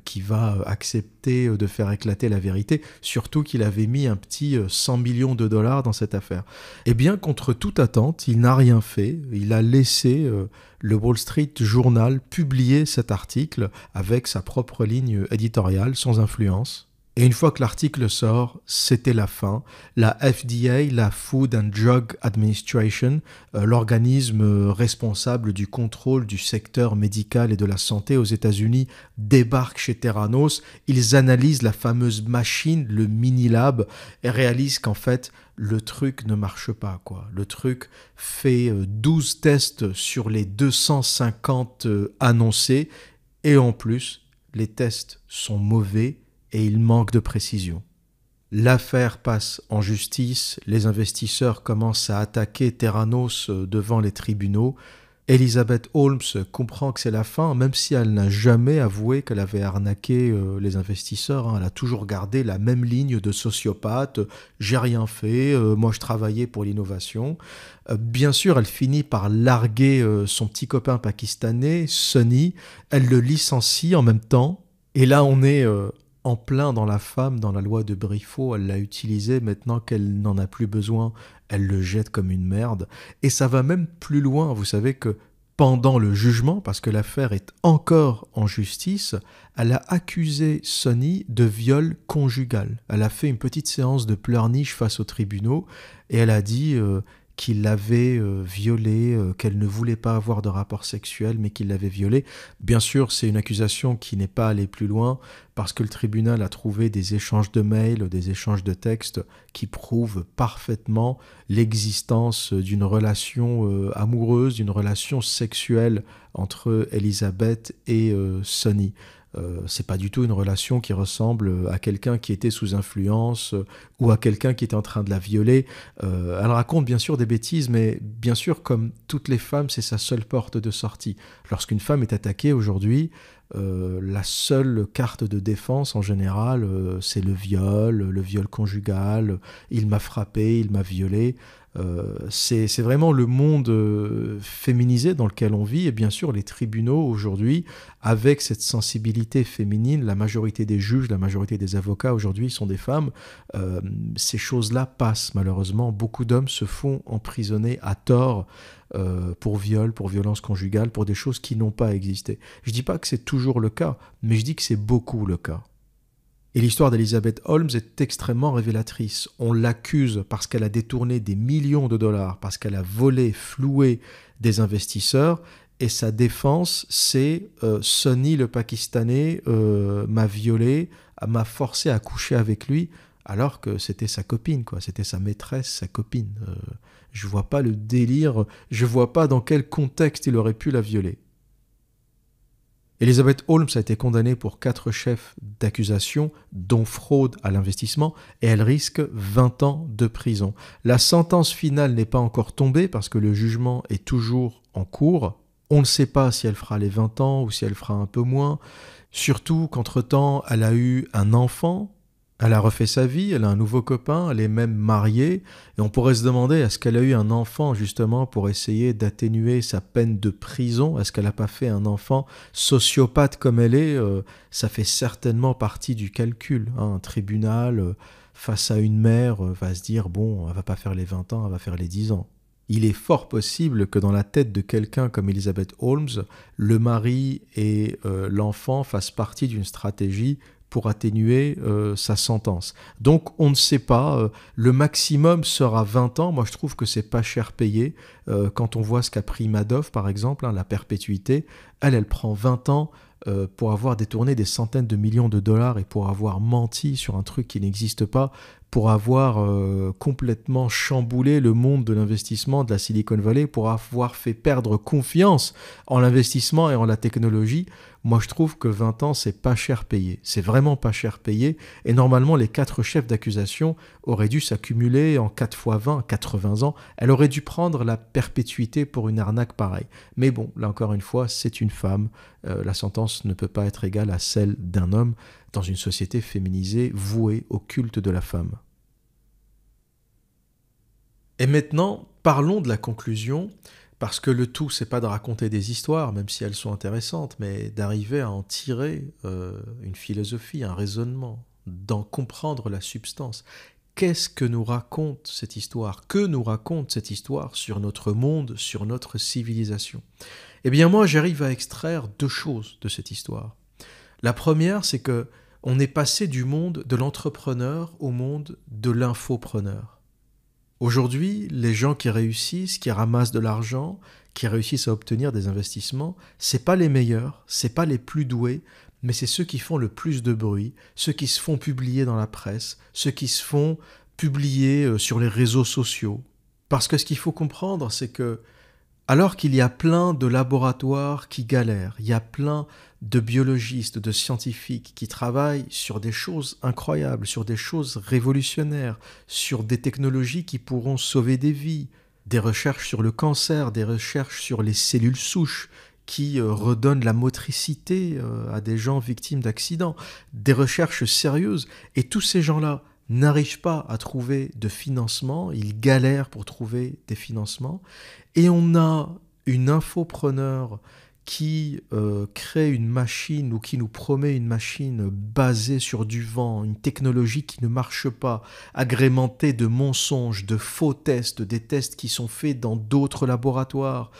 qui va accepter de faire éclater la vérité, surtout qu'il avait mis un petit 100 millions de dollars dans cette affaire. Eh bien, contre toute attente, il n'a rien fait. Il a laissé le Wall Street Journal publier cet article avec sa propre ligne éditoriale, sans influence. Et une fois que l'article sort, c'était la fin. La FDA, la Food and Drug Administration, l'organisme responsable du contrôle du secteur médical et de la santé aux États-Unis, débarque chez Theranos. Ils analysent la fameuse machine, le mini-lab, et réalisent qu'en fait, le truc ne marche pas, quoi. Le truc fait 12 tests sur les 250 annoncés, et en plus, les tests sont mauvais, et il manque de précision. L'affaire passe en justice, les investisseurs commencent à attaquer Theranos devant les tribunaux. Elizabeth Holmes comprend que c'est la fin, même si elle n'a jamais avoué qu'elle avait arnaqué les investisseurs. Elle a toujours gardé la même ligne de sociopathe. « J'ai rien fait, moi je travaillais pour l'innovation ». Bien sûr, elle finit par larguer son petit copain pakistanais, Sonny. Elle le licencie en même temps. Et là, on est en plein dans la femme, dans la loi de Briffaut, elle l'a utilisé, maintenant qu'elle n'en a plus besoin, elle le jette comme une merde. Et ça va même plus loin, vous savez que pendant le jugement, parce que l'affaire est encore en justice, elle a accusé Sonny de viol conjugal. Elle a fait une petite séance de pleurniche face aux tribunaux et elle a dit qu'il l'avait violée, qu'elle ne voulait pas avoir de rapport sexuel, mais qu'il l'avait violée. Bien sûr, c'est une accusation qui n'est pas allée plus loin, parce que le tribunal a trouvé des échanges de mails, des échanges de textes qui prouvent parfaitement l'existence d'une relation amoureuse, d'une relation sexuelle entre Elizabeth et Sonny. C'est pas du tout une relation qui ressemble à quelqu'un qui était sous influence ou à quelqu'un qui était en train de la violer. Elle raconte bien sûr des bêtises, mais bien sûr, comme toutes les femmes, c'est sa seule porte de sortie. Lorsqu'une femme est attaquée aujourd'hui, la seule carte de défense en général, c'est le viol conjugal, il m'a frappé, il m'a violé. C'est vraiment le monde féminisé dans lequel on vit, et bien sûr les tribunaux aujourd'hui, avec cette sensibilité féminine, la majorité des juges, la majorité des avocats aujourd'hui sont des femmes, ces choses-là passent malheureusement. Beaucoup d'hommes se font emprisonner à tort pour viol, pour violence conjugale, pour des choses qui n'ont pas existé. Je ne dis pas que c'est toujours le cas, mais je dis que c'est beaucoup le cas. Et l'histoire d'Elizabeth Holmes est extrêmement révélatrice. On l'accuse parce qu'elle a détourné des millions de dollars, parce qu'elle a volé, floué des investisseurs, et sa défense, c'est Sonny le Pakistanais m'a violé, m'a forcé à coucher avec lui, alors que c'était sa copine, quoi. C'était sa maîtresse, sa copine. Je vois pas le délire, je vois pas dans quel contexte il aurait pu la violer. Elizabeth Holmes a été condamnée pour 4 chefs d'accusation, dont fraude à l'investissement, et elle risque 20 ans de prison. La sentence finale n'est pas encore tombée parce que le jugement est toujours en cours. On ne sait pas si elle fera les 20 ans ou si elle fera un peu moins. Surtout qu'entre-temps, elle a eu un enfant Elle a refait sa vie, elle a un nouveau copain, elle est même mariée, et on pourrait se demander est-ce qu'elle a eu un enfant justement pour essayer d'atténuer sa peine de prison? Est-ce qu'elle n'a pas fait un enfant sociopathe comme elle est? Ça fait certainement partie du calcul. Un tribunal face à une mère va se dire bon, elle va pas faire les 20 ans, elle va faire les 10 ans. Il est fort possible que dans la tête de quelqu'un comme Elizabeth Holmes, le mari et l'enfant fassent partie d'une stratégie pour atténuer sa sentence. Donc on ne sait pas, le maximum sera 20 ans, moi je trouve que c'est pas cher payé, quand on voit ce qu'a pris Madoff par exemple, la perpétuité, elle prend 20 ans pour avoir détourné des centaines de millions de dollars et pour avoir menti sur un truc qui n'existe pas, pour avoir complètement chamboulé le monde de l'investissement de la Silicon Valley, pour avoir fait perdre confiance en l'investissement et en la technologie. Moi, je trouve que 20 ans, c'est pas cher payé. C'est vraiment pas cher payé. Et normalement, les 4 chefs d'accusation auraient dû s'accumuler en 4 fois 20, 80 ans. Elle aurait dû prendre la perpétuité pour une arnaque pareille. Mais bon, là encore une fois, c'est une femme. La sentence ne peut pas être égale à celle d'un homme dans une société féminisée vouée au culte de la femme. Et maintenant, parlons de la conclusion. Parce que le tout, c'est pas de raconter des histoires, même si elles sont intéressantes, mais d'arriver à en tirer une philosophie, un raisonnement, d'en comprendre la substance. Qu'est-ce que nous raconte cette histoire? Que nous raconte cette histoire sur notre monde, sur notre civilisation? Eh bien moi, j'arrive à extraire 2 choses de cette histoire. La première, c'est que on est passé du monde de l'entrepreneur au monde de l'infopreneur. Aujourd'hui, les gens qui réussissent, qui ramassent de l'argent, qui réussissent à obtenir des investissements, c'est pas les meilleurs, c'est pas les plus doués, mais c'est ceux qui font le plus de bruit, ceux qui se font publier dans la presse, ceux qui se font publier sur les réseaux sociaux. Parce que ce qu'il faut comprendre, c'est que alors qu'il y a plein de laboratoires qui galèrent, il y a plein de biologistes, de scientifiques qui travaillent sur des choses incroyables, sur des choses révolutionnaires, sur des technologies qui pourront sauver des vies, des recherches sur le cancer, des recherches sur les cellules souches qui redonnent la motricité à des gens victimes d'accidents, des recherches sérieuses, et tous ces gens-là n'arrivent pas à trouver de financement, ils galèrent pour trouver des financements, et on a une infopreneur qui crée une machine ou qui nous promet une machine basée sur du vent, une technologie qui ne marche pas, agrémentée de mensonges, de faux tests, des tests qui sont faits dans d'autres laboratoires,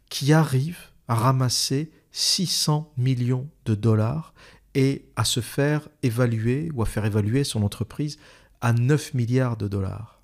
qui arrive à ramasser 600 millions de dollars et à se faire évaluer ou à faire évaluer son entreprise à 9 milliards de dollars.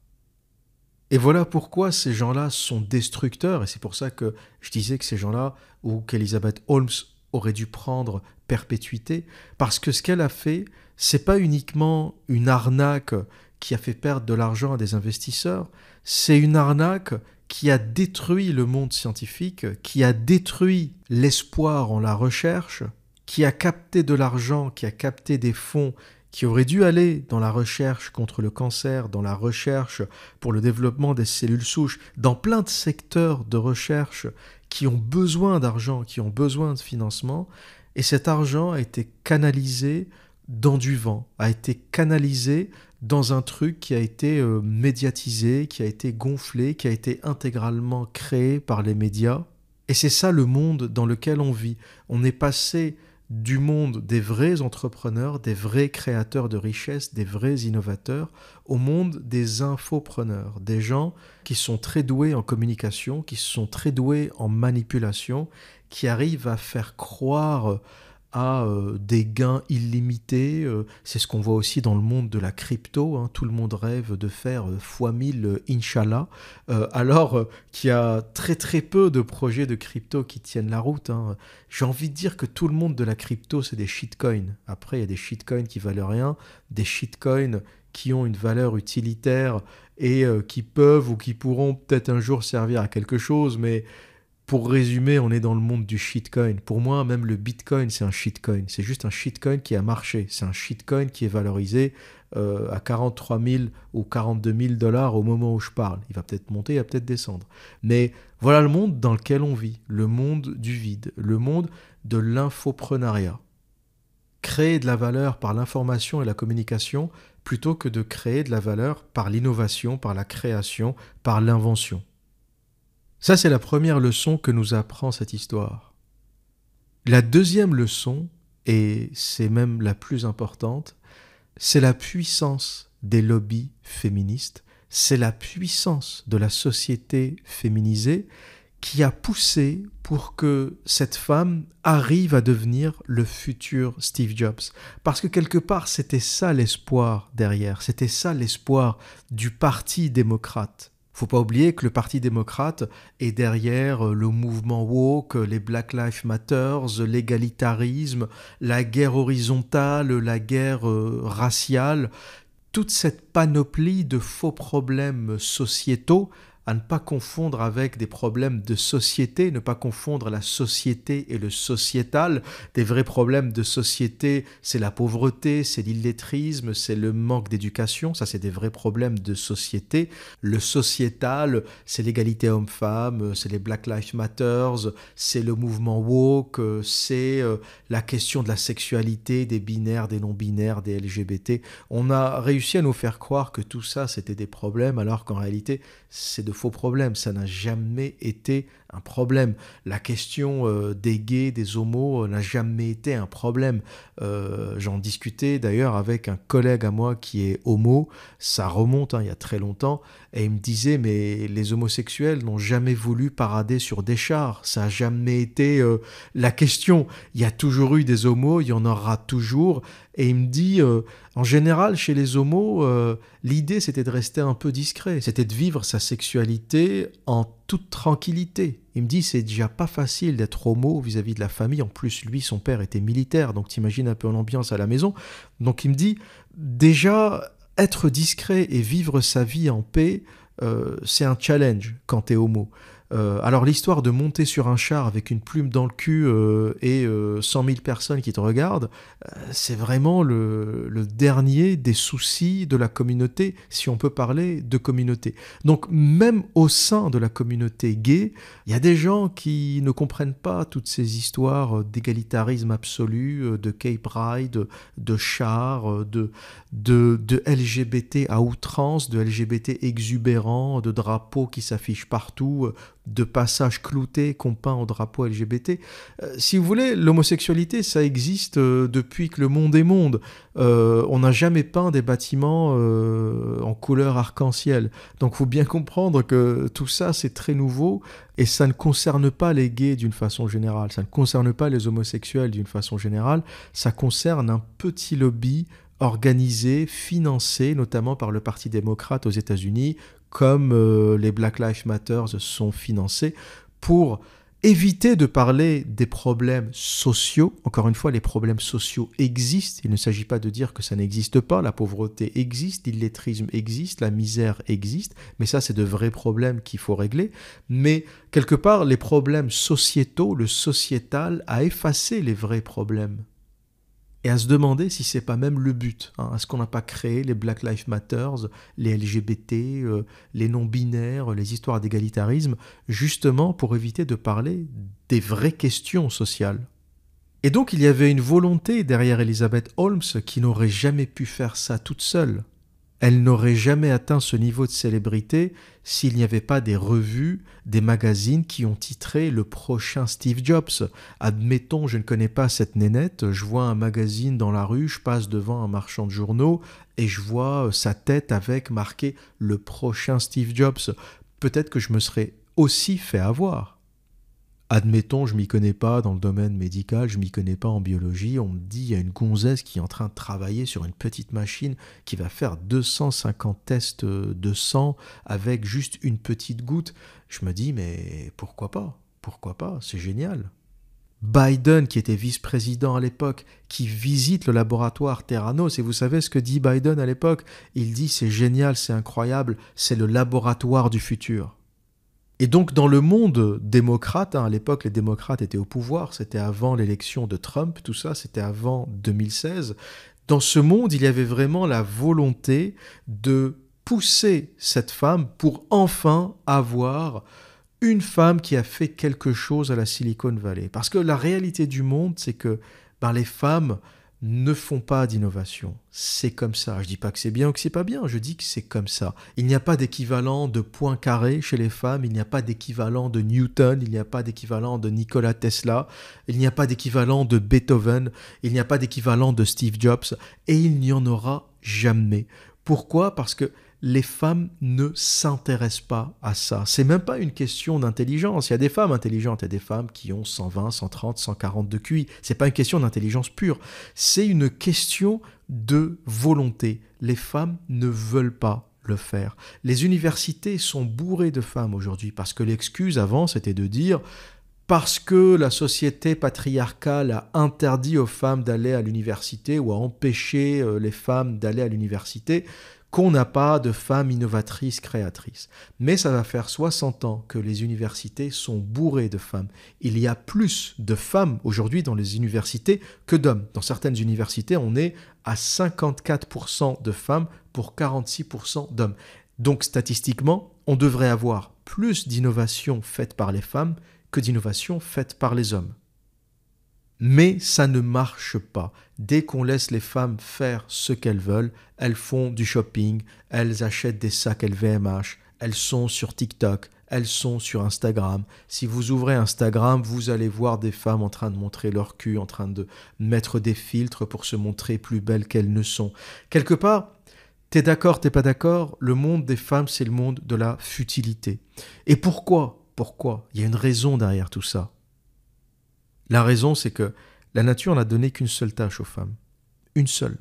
Et voilà pourquoi ces gens-là sont destructeurs, et c'est pour ça que je disais que ces gens-là, ou qu'Elizabeth Holmes aurait dû prendre perpétuité, parce que ce qu'elle a fait, c'est pas uniquement une arnaque qui a fait perdre de l'argent à des investisseurs, c'est une arnaque qui a détruit le monde scientifique, qui a détruit l'espoir en la recherche, qui a capté de l'argent, qui a capté des fonds qui auraient dû aller dans la recherche contre le cancer, dans la recherche pour le développement des cellules souches, dans plein de secteurs de recherche qui ont besoin d'argent, qui ont besoin de financement, et cet argent a été canalisé dans du vent, a été canalisé dans un truc qui a été médiatisé, qui a été gonflé, qui a été intégralement créé par les médias. Et c'est ça le monde dans lequel on vit. On est passé du monde des vrais entrepreneurs, des vrais créateurs de richesses, des vrais innovateurs, au monde des infopreneurs, des gens qui sont très doués en communication, qui sont très doués en manipulation, qui arrivent à faire croire à des gains illimités. C'est ce qu'on voit aussi dans le monde de la crypto, hein. Tout le monde rêve de faire fois 1000 Inch'Allah, alors qu'il y a très très peu de projets de crypto qui tiennent la route, hein. J'ai envie de dire que tout le monde de la crypto, c'est des shitcoins. Après, il y a des shitcoins qui valent rien, des shitcoins qui ont une valeur utilitaire et qui peuvent ou qui pourront peut-être un jour servir à quelque chose, mais pour résumer, on est dans le monde du shitcoin. Pour moi, même le bitcoin, c'est un shitcoin. C'est juste un shitcoin qui a marché. C'est un shitcoin qui est valorisé à 43 000 ou 42 000 dollars au moment où je parle. Il va peut-être monter, il va peut-être descendre. Mais voilà le monde dans lequel on vit. Le monde du vide. Le monde de l'infoprenariat. créer de la valeur par l'information et la communication plutôt que de créer de la valeur par l'innovation, par la création, par l'invention. Ça, c'est la première leçon que nous apprend cette histoire. La deuxième leçon, et c'est même la plus importante, c'est la puissance des lobbies féministes, c'est la puissance de la société féminisée qui a poussé pour que cette femme arrive à devenir le futur Steve Jobs. Parce que quelque part, c'était ça l'espoir derrière, c'était ça l'espoir du Parti démocrate. Faut pas oublier que le Parti démocrate est derrière le mouvement woke, les Black Lives Matter, l'égalitarisme, la guerre horizontale, la guerre raciale, toute cette panoplie de faux problèmes sociétaux à ne pas confondre avec des problèmes de société, ne pas confondre la société et le sociétal. Des vrais problèmes de société, c'est la pauvreté, c'est l'illettrisme, c'est le manque d'éducation, ça c'est des vrais problèmes de société. Le sociétal, c'est l'égalité homme-femme, c'est les Black Lives Matter, c'est le mouvement woke, c'est la question de la sexualité, des binaires, des non-binaires, des LGBT. On a réussi à nous faire croire que tout ça c'était des problèmes alors qu'en réalité c'est de faux problèmes, ça n'a jamais été un problème. La question des gays, des homos n'a jamais été un problème. J'en discutais d'ailleurs avec un collègue à moi qui est homo, ça remonte il y a très longtemps, et il me disait mais les homosexuels n'ont jamais voulu parader sur des chars, ça n'a jamais été la question. Il y a toujours eu des homos, il y en aura toujours, et il me dit en général chez les homos, l'idée c'était de rester un peu discret, c'était de vivre sa sexualité en toute tranquillité. Il me dit c'est déjà pas facile d'être homo vis-à-vis de la famille. En plus, lui, son père était militaire, donc t'imagines un peu l'ambiance à la maison. Donc il me dit déjà être discret et vivre sa vie en paix, c'est un challenge quand t'es homo. Alors l'histoire de monter sur un char avec une plume dans le cul et 100 000 personnes qui te regardent, c'est vraiment le dernier des soucis de la communauté, si on peut parler de communauté. Donc même au sein de la communauté gay, il y a des gens qui ne comprennent pas toutes ces histoires d'égalitarisme absolu, de gay pride, de chars, de LGBT à outrance, de LGBT exubérants, de drapeaux qui s'affichent partout, de passages cloutés qu'on peint au drapeau LGBT. Si vous voulez, l'homosexualité, ça existe depuis que le monde est monde. On n'a jamais peint des bâtiments en couleur arc-en-ciel. Donc il faut bien comprendre que tout ça, c'est très nouveau et ça ne concerne pas les gays d'une façon générale, ça ne concerne pas les homosexuels d'une façon générale, ça concerne un petit lobby organisé, financé, notamment par le Parti démocrate aux États-Unis, comme les Black Lives Matter sont financés pour éviter de parler des problèmes sociaux. Encore une fois, les problèmes sociaux existent. Il ne s'agit pas de dire que ça n'existe pas. La pauvreté existe, l'illettrisme existe, la misère existe. Mais ça, c'est de vrais problèmes qu'il faut régler. Mais quelque part, les problèmes sociétaux, le sociétal a effacé les vrais problèmes. Et à se demander si c'est pas même le but. Est-ce qu'on n'a pas créé les Black Lives Matter, les LGBT, les non-binaires, les histoires d'égalitarisme, justement pour éviter de parler des vraies questions sociales. Et donc il y avait une volonté derrière Elizabeth Holmes qui n'aurait jamais pu faire ça toute seule. Elle n'aurait jamais atteint ce niveau de célébrité s'il n'y avait pas des revues, des magazines qui ont titré le prochain Steve Jobs. Admettons, je ne connais pas cette nénette, je vois un magazine dans la rue, je passe devant un marchand de journaux et je vois sa tête avec marqué le prochain Steve Jobs. Peut-être que je me serais aussi fait avoir. Admettons, je ne m'y connais pas dans le domaine médical, je ne m'y connais pas en biologie, on me dit il y a une gonzesse qui est en train de travailler sur une petite machine qui va faire 250 tests de sang avec juste une petite goutte. Je me dis mais pourquoi pas ? Pourquoi pas ? C'est génial. Biden, qui était vice-président à l'époque, qui visite le laboratoire Theranos, et vous savez ce que dit Biden à l'époque ? Il dit c'est génial, c'est incroyable, c'est le laboratoire du futur. Et donc dans le monde démocrate, à l'époque les démocrates étaient au pouvoir, c'était avant l'élection de Trump, tout ça c'était avant 2016, dans ce monde il y avait vraiment la volonté de pousser cette femme pour enfin avoir une femme qui a fait quelque chose à la Silicon Valley. Parce que la réalité du monde c'est que les femmes ne font pas d'innovation. C'est comme ça. Je dis pas que c'est bien ou que c'est pas bien, je dis que c'est comme ça. Il n'y a pas d'équivalent de Poincaré chez les femmes, il n'y a pas d'équivalent de Newton, il n'y a pas d'équivalent de Nikola Tesla, il n'y a pas d'équivalent de Beethoven, il n'y a pas d'équivalent de Steve Jobs, et il n'y en aura jamais. Pourquoi ? Parce que les femmes ne s'intéressent pas à ça. C'est même pas une question d'intelligence. Il y a des femmes intelligentes, il y a des femmes qui ont 120, 130, 140 de QI. C'est pas une question d'intelligence pure. C'est une question de volonté. Les femmes ne veulent pas le faire. Les universités sont bourrées de femmes aujourd'hui parce que l'excuse avant, c'était de dire parce que la société patriarcale a interdit aux femmes d'aller à l'université ou a empêché les femmes d'aller à l'université, qu'on n'a pas de femmes innovatrices, créatrices. Mais ça va faire 60 ans que les universités sont bourrées de femmes. Il y a plus de femmes aujourd'hui dans les universités que d'hommes. Dans certaines universités, on est à 54% de femmes pour 46% d'hommes. Donc statistiquement, on devrait avoir plus d'innovations faites par les femmes que d'innovations faites par les hommes. Mais ça ne marche pas. Dès qu'on laisse les femmes faire ce qu'elles veulent, elles font du shopping, elles achètent des sacs LVMH, elles sont sur TikTok, elles sont sur Instagram. Si vous ouvrez Instagram, vous allez voir des femmes en train de montrer leur cul, en train de mettre des filtres pour se montrer plus belles qu'elles ne sont. Quelque part, t'es d'accord, t'es pas d'accord, le monde des femmes, c'est le monde de la futilité. Et pourquoi ? Il y a une raison derrière tout ça. La raison, c'est que la nature n'a donné qu'une seule tâche aux femmes. Une seule.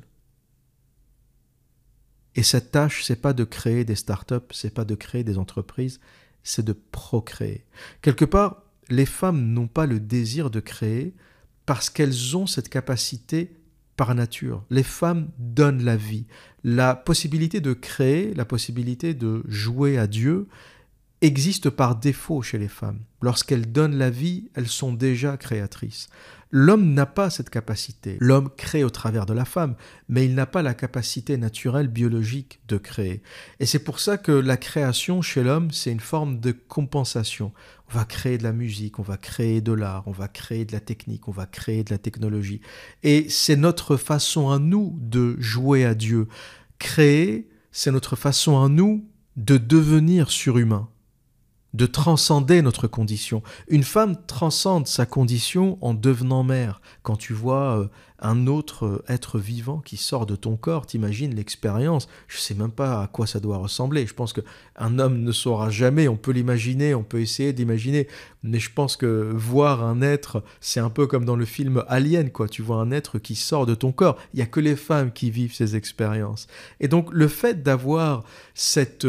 Et cette tâche, c'est pas de créer des startups, c'est pas de créer des entreprises, c'est de procréer. Quelque part, les femmes n'ont pas le désir de créer parce qu'elles ont cette capacité par nature. Les femmes donnent la vie. La possibilité de créer, la possibilité de jouer à Dieu existe par défaut chez les femmes. Lorsqu'elles donnent la vie, elles sont déjà créatrices. L'homme n'a pas cette capacité. L'homme crée au travers de la femme, mais il n'a pas la capacité naturelle biologique de créer. Et c'est pour ça que la création chez l'homme, c'est une forme de compensation. On va créer de la musique, on va créer de l'art, on va créer de la technique, on va créer de la technologie. Et c'est notre façon à nous de jouer à Dieu. Créer, c'est notre façon à nous de devenir surhumain, de transcender notre condition. Une femme transcende sa condition en devenant mère. Quand tu vois un autre être vivant qui sort de ton corps, t'imagines l'expérience. Je ne sais même pas à quoi ça doit ressembler. Je pense qu'un homme ne saura jamais. On peut l'imaginer, on peut essayer d'imaginer. Mais je pense que voir un être, c'est un peu comme dans le film Alien, quoi. Tu vois un être qui sort de ton corps. Il n'y a que les femmes qui vivent ces expériences. Et donc, le fait d'avoir cette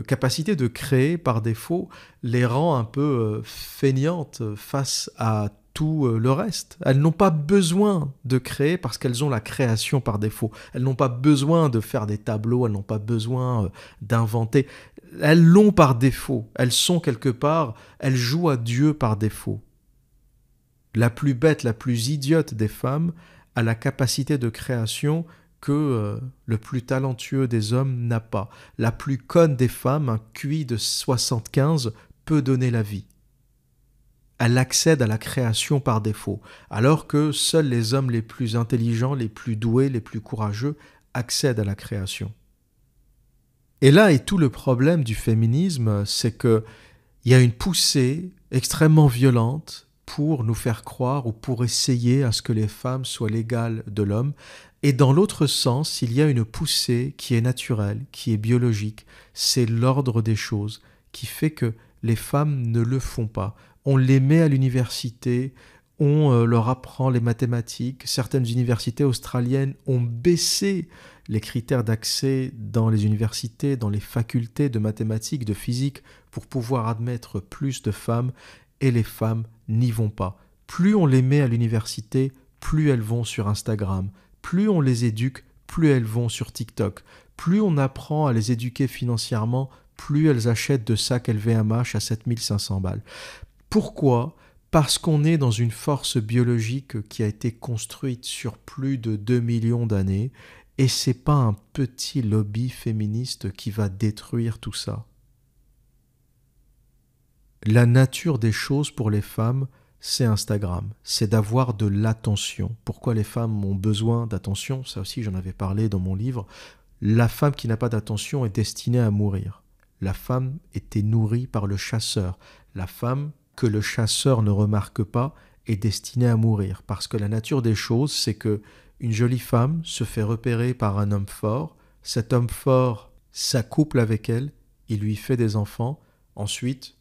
capacité de créer par défaut les rend un peu feignantes face à tout le reste. Elles n'ont pas besoin de créer parce qu'elles ont la création par défaut. Elles n'ont pas besoin de faire des tableaux, elles n'ont pas besoin d'inventer. Elles l'ont par défaut. Elles sont quelque part, elles jouent à Dieu par défaut. La plus bête, la plus idiote des femmes a la capacité de création que le plus talentueux des hommes n'a pas. La plus conne des femmes, un QI de 75, peut donner la vie. Elle accède à la création par défaut, alors que seuls les hommes les plus intelligents, les plus doués, les plus courageux accèdent à la création. Et là est tout le problème du féminisme, c'est qu'il y a une poussée extrêmement violente pour nous faire croire ou pour essayer à ce que les femmes soient l'égale de l'homme. Et dans l'autre sens, il y a une poussée qui est naturelle, qui est biologique. C'est l'ordre des choses qui fait que les femmes ne le font pas. On les met à l'université, on leur apprend les mathématiques. Certaines universités australiennes ont baissé les critères d'accès dans les universités, dans les facultés de mathématiques, de physique, pour pouvoir admettre plus de femmes, et les femmes n'y vont pas. Plus on les met à l'université, plus elles vont sur Instagram. Plus on les éduque, plus elles vont sur TikTok. Plus on apprend à les éduquer financièrement, plus elles achètent de sacs LVMH à 7500 balles. Pourquoi ? Parce qu'on est dans une force biologique qui a été construite sur plus de 2 millions d'années, et c'est pas un petit lobby féministe qui va détruire tout ça. La nature des choses pour les femmes, c'est Instagram, c'est d'avoir de l'attention. Pourquoi les femmes ont besoin d'attention? Ça aussi, j'en avais parlé dans mon livre. La femme qui n'a pas d'attention est destinée à mourir. La femme était nourrie par le chasseur. La femme que le chasseur ne remarque pas est destinée à mourir. Parce que la nature des choses, c'est que une jolie femme se fait repérer par un homme fort. Cet homme fort s'accouple avec elle, il lui fait des enfants. Ensuite,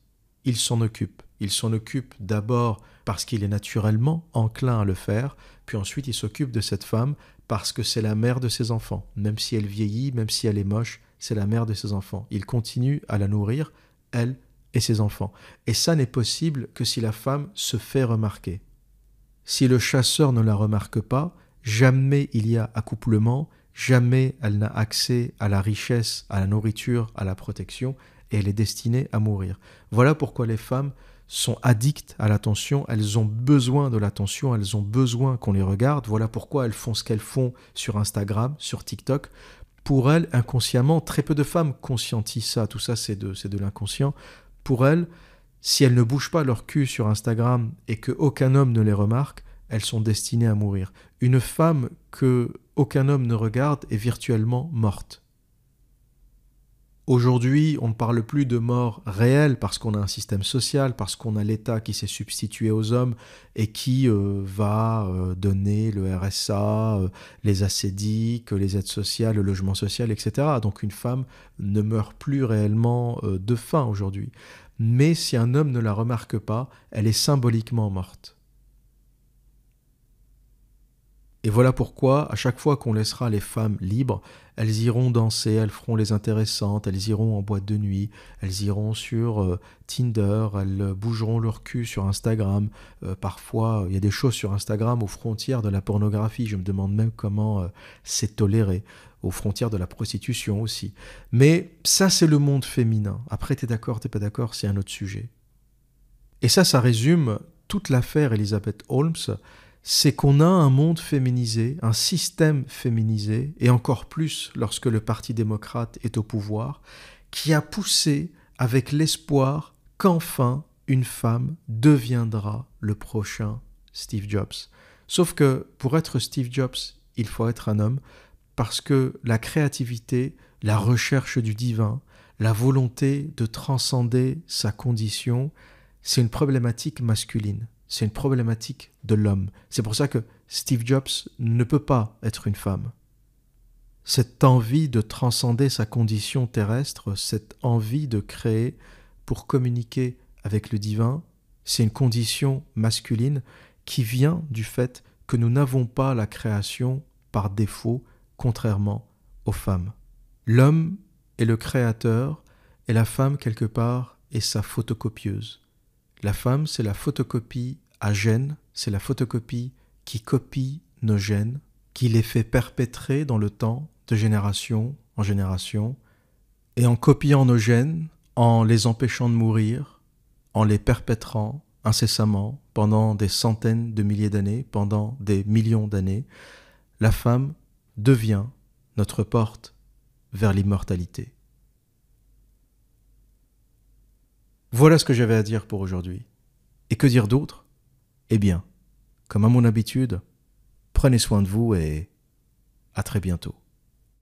il s'en occupe. Il s'en occupe d'abord parce qu'il est naturellement enclin à le faire, puis ensuite il s'occupe de cette femme parce que c'est la mère de ses enfants. Même si elle vieillit, même si elle est moche, c'est la mère de ses enfants. Il continue à la nourrir, elle et ses enfants. Et ça n'est possible que si la femme se fait remarquer. Si le chasseur ne la remarque pas, jamais il y a accouplement, jamais elle n'a accès à la richesse, à la nourriture, à la protection, et elle est destinée à mourir. Voilà pourquoi les femmes sont addictes à l'attention, elles ont besoin de l'attention, elles ont besoin qu'on les regarde. Voilà pourquoi elles font ce qu'elles font sur Instagram, sur TikTok. Pour elles, inconsciemment, très peu de femmes conscientisent ça, tout ça c'est de l'inconscient. Pour elles, si elles ne bougent pas leur cul sur Instagram et qu'aucun homme ne les remarque, elles sont destinées à mourir. Une femme que aucun homme ne regarde est virtuellement morte. Aujourd'hui, on ne parle plus de mort réelle parce qu'on a un système social, parce qu'on a l'État qui s'est substitué aux hommes et qui va donner le RSA, les ACDIC, les aides sociales, le logement social, etc. Donc une femme ne meurt plus réellement de faim aujourd'hui. Mais si un homme ne la remarque pas, elle est symboliquement morte. Et voilà pourquoi, à chaque fois qu'on laissera les femmes libres, elles iront danser, elles feront les intéressantes, elles iront en boîte de nuit, elles iront sur Tinder, elles bougeront leur cul sur Instagram. Parfois, il y a des choses sur Instagram aux frontières de la pornographie. Je me demande même comment c'est toléré. Aux frontières de la prostitution aussi. Mais ça, c'est le monde féminin. Après, t'es d'accord, t'es pas d'accord, c'est un autre sujet. Et ça résume toute l'affaire Elizabeth Holmes. C'est qu'on a un monde féminisé, un système féminisé, et encore plus lorsque le Parti démocrate est au pouvoir, qui a poussé avec l'espoir qu'enfin une femme deviendra le prochain Steve Jobs. Sauf que pour être Steve Jobs, il faut être un homme, parce que la créativité, la recherche du divin, la volonté de transcender sa condition, c'est une problématique masculine. C'est une problématique de l'homme. C'est pour ça que Steve Jobs ne peut pas être une femme. Cette envie de transcender sa condition terrestre, cette envie de créer pour communiquer avec le divin, c'est une condition masculine qui vient du fait que nous n'avons pas la création par défaut, contrairement aux femmes. L'homme est le créateur et la femme, quelque part, est sa photocopieuse. La femme, c'est la photocopie à gènes, c'est la photocopie qui copie nos gènes, qui les fait perpétrer dans le temps, de génération en génération, et en copiant nos gènes, en les empêchant de mourir, en les perpétrant incessamment pendant des centaines de milliers d'années, pendant des millions d'années, la femme devient notre porte vers l'immortalité. Voilà ce que j'avais à dire pour aujourd'hui. Et que dire d'autre ? Eh bien, comme à mon habitude, prenez soin de vous et à très bientôt.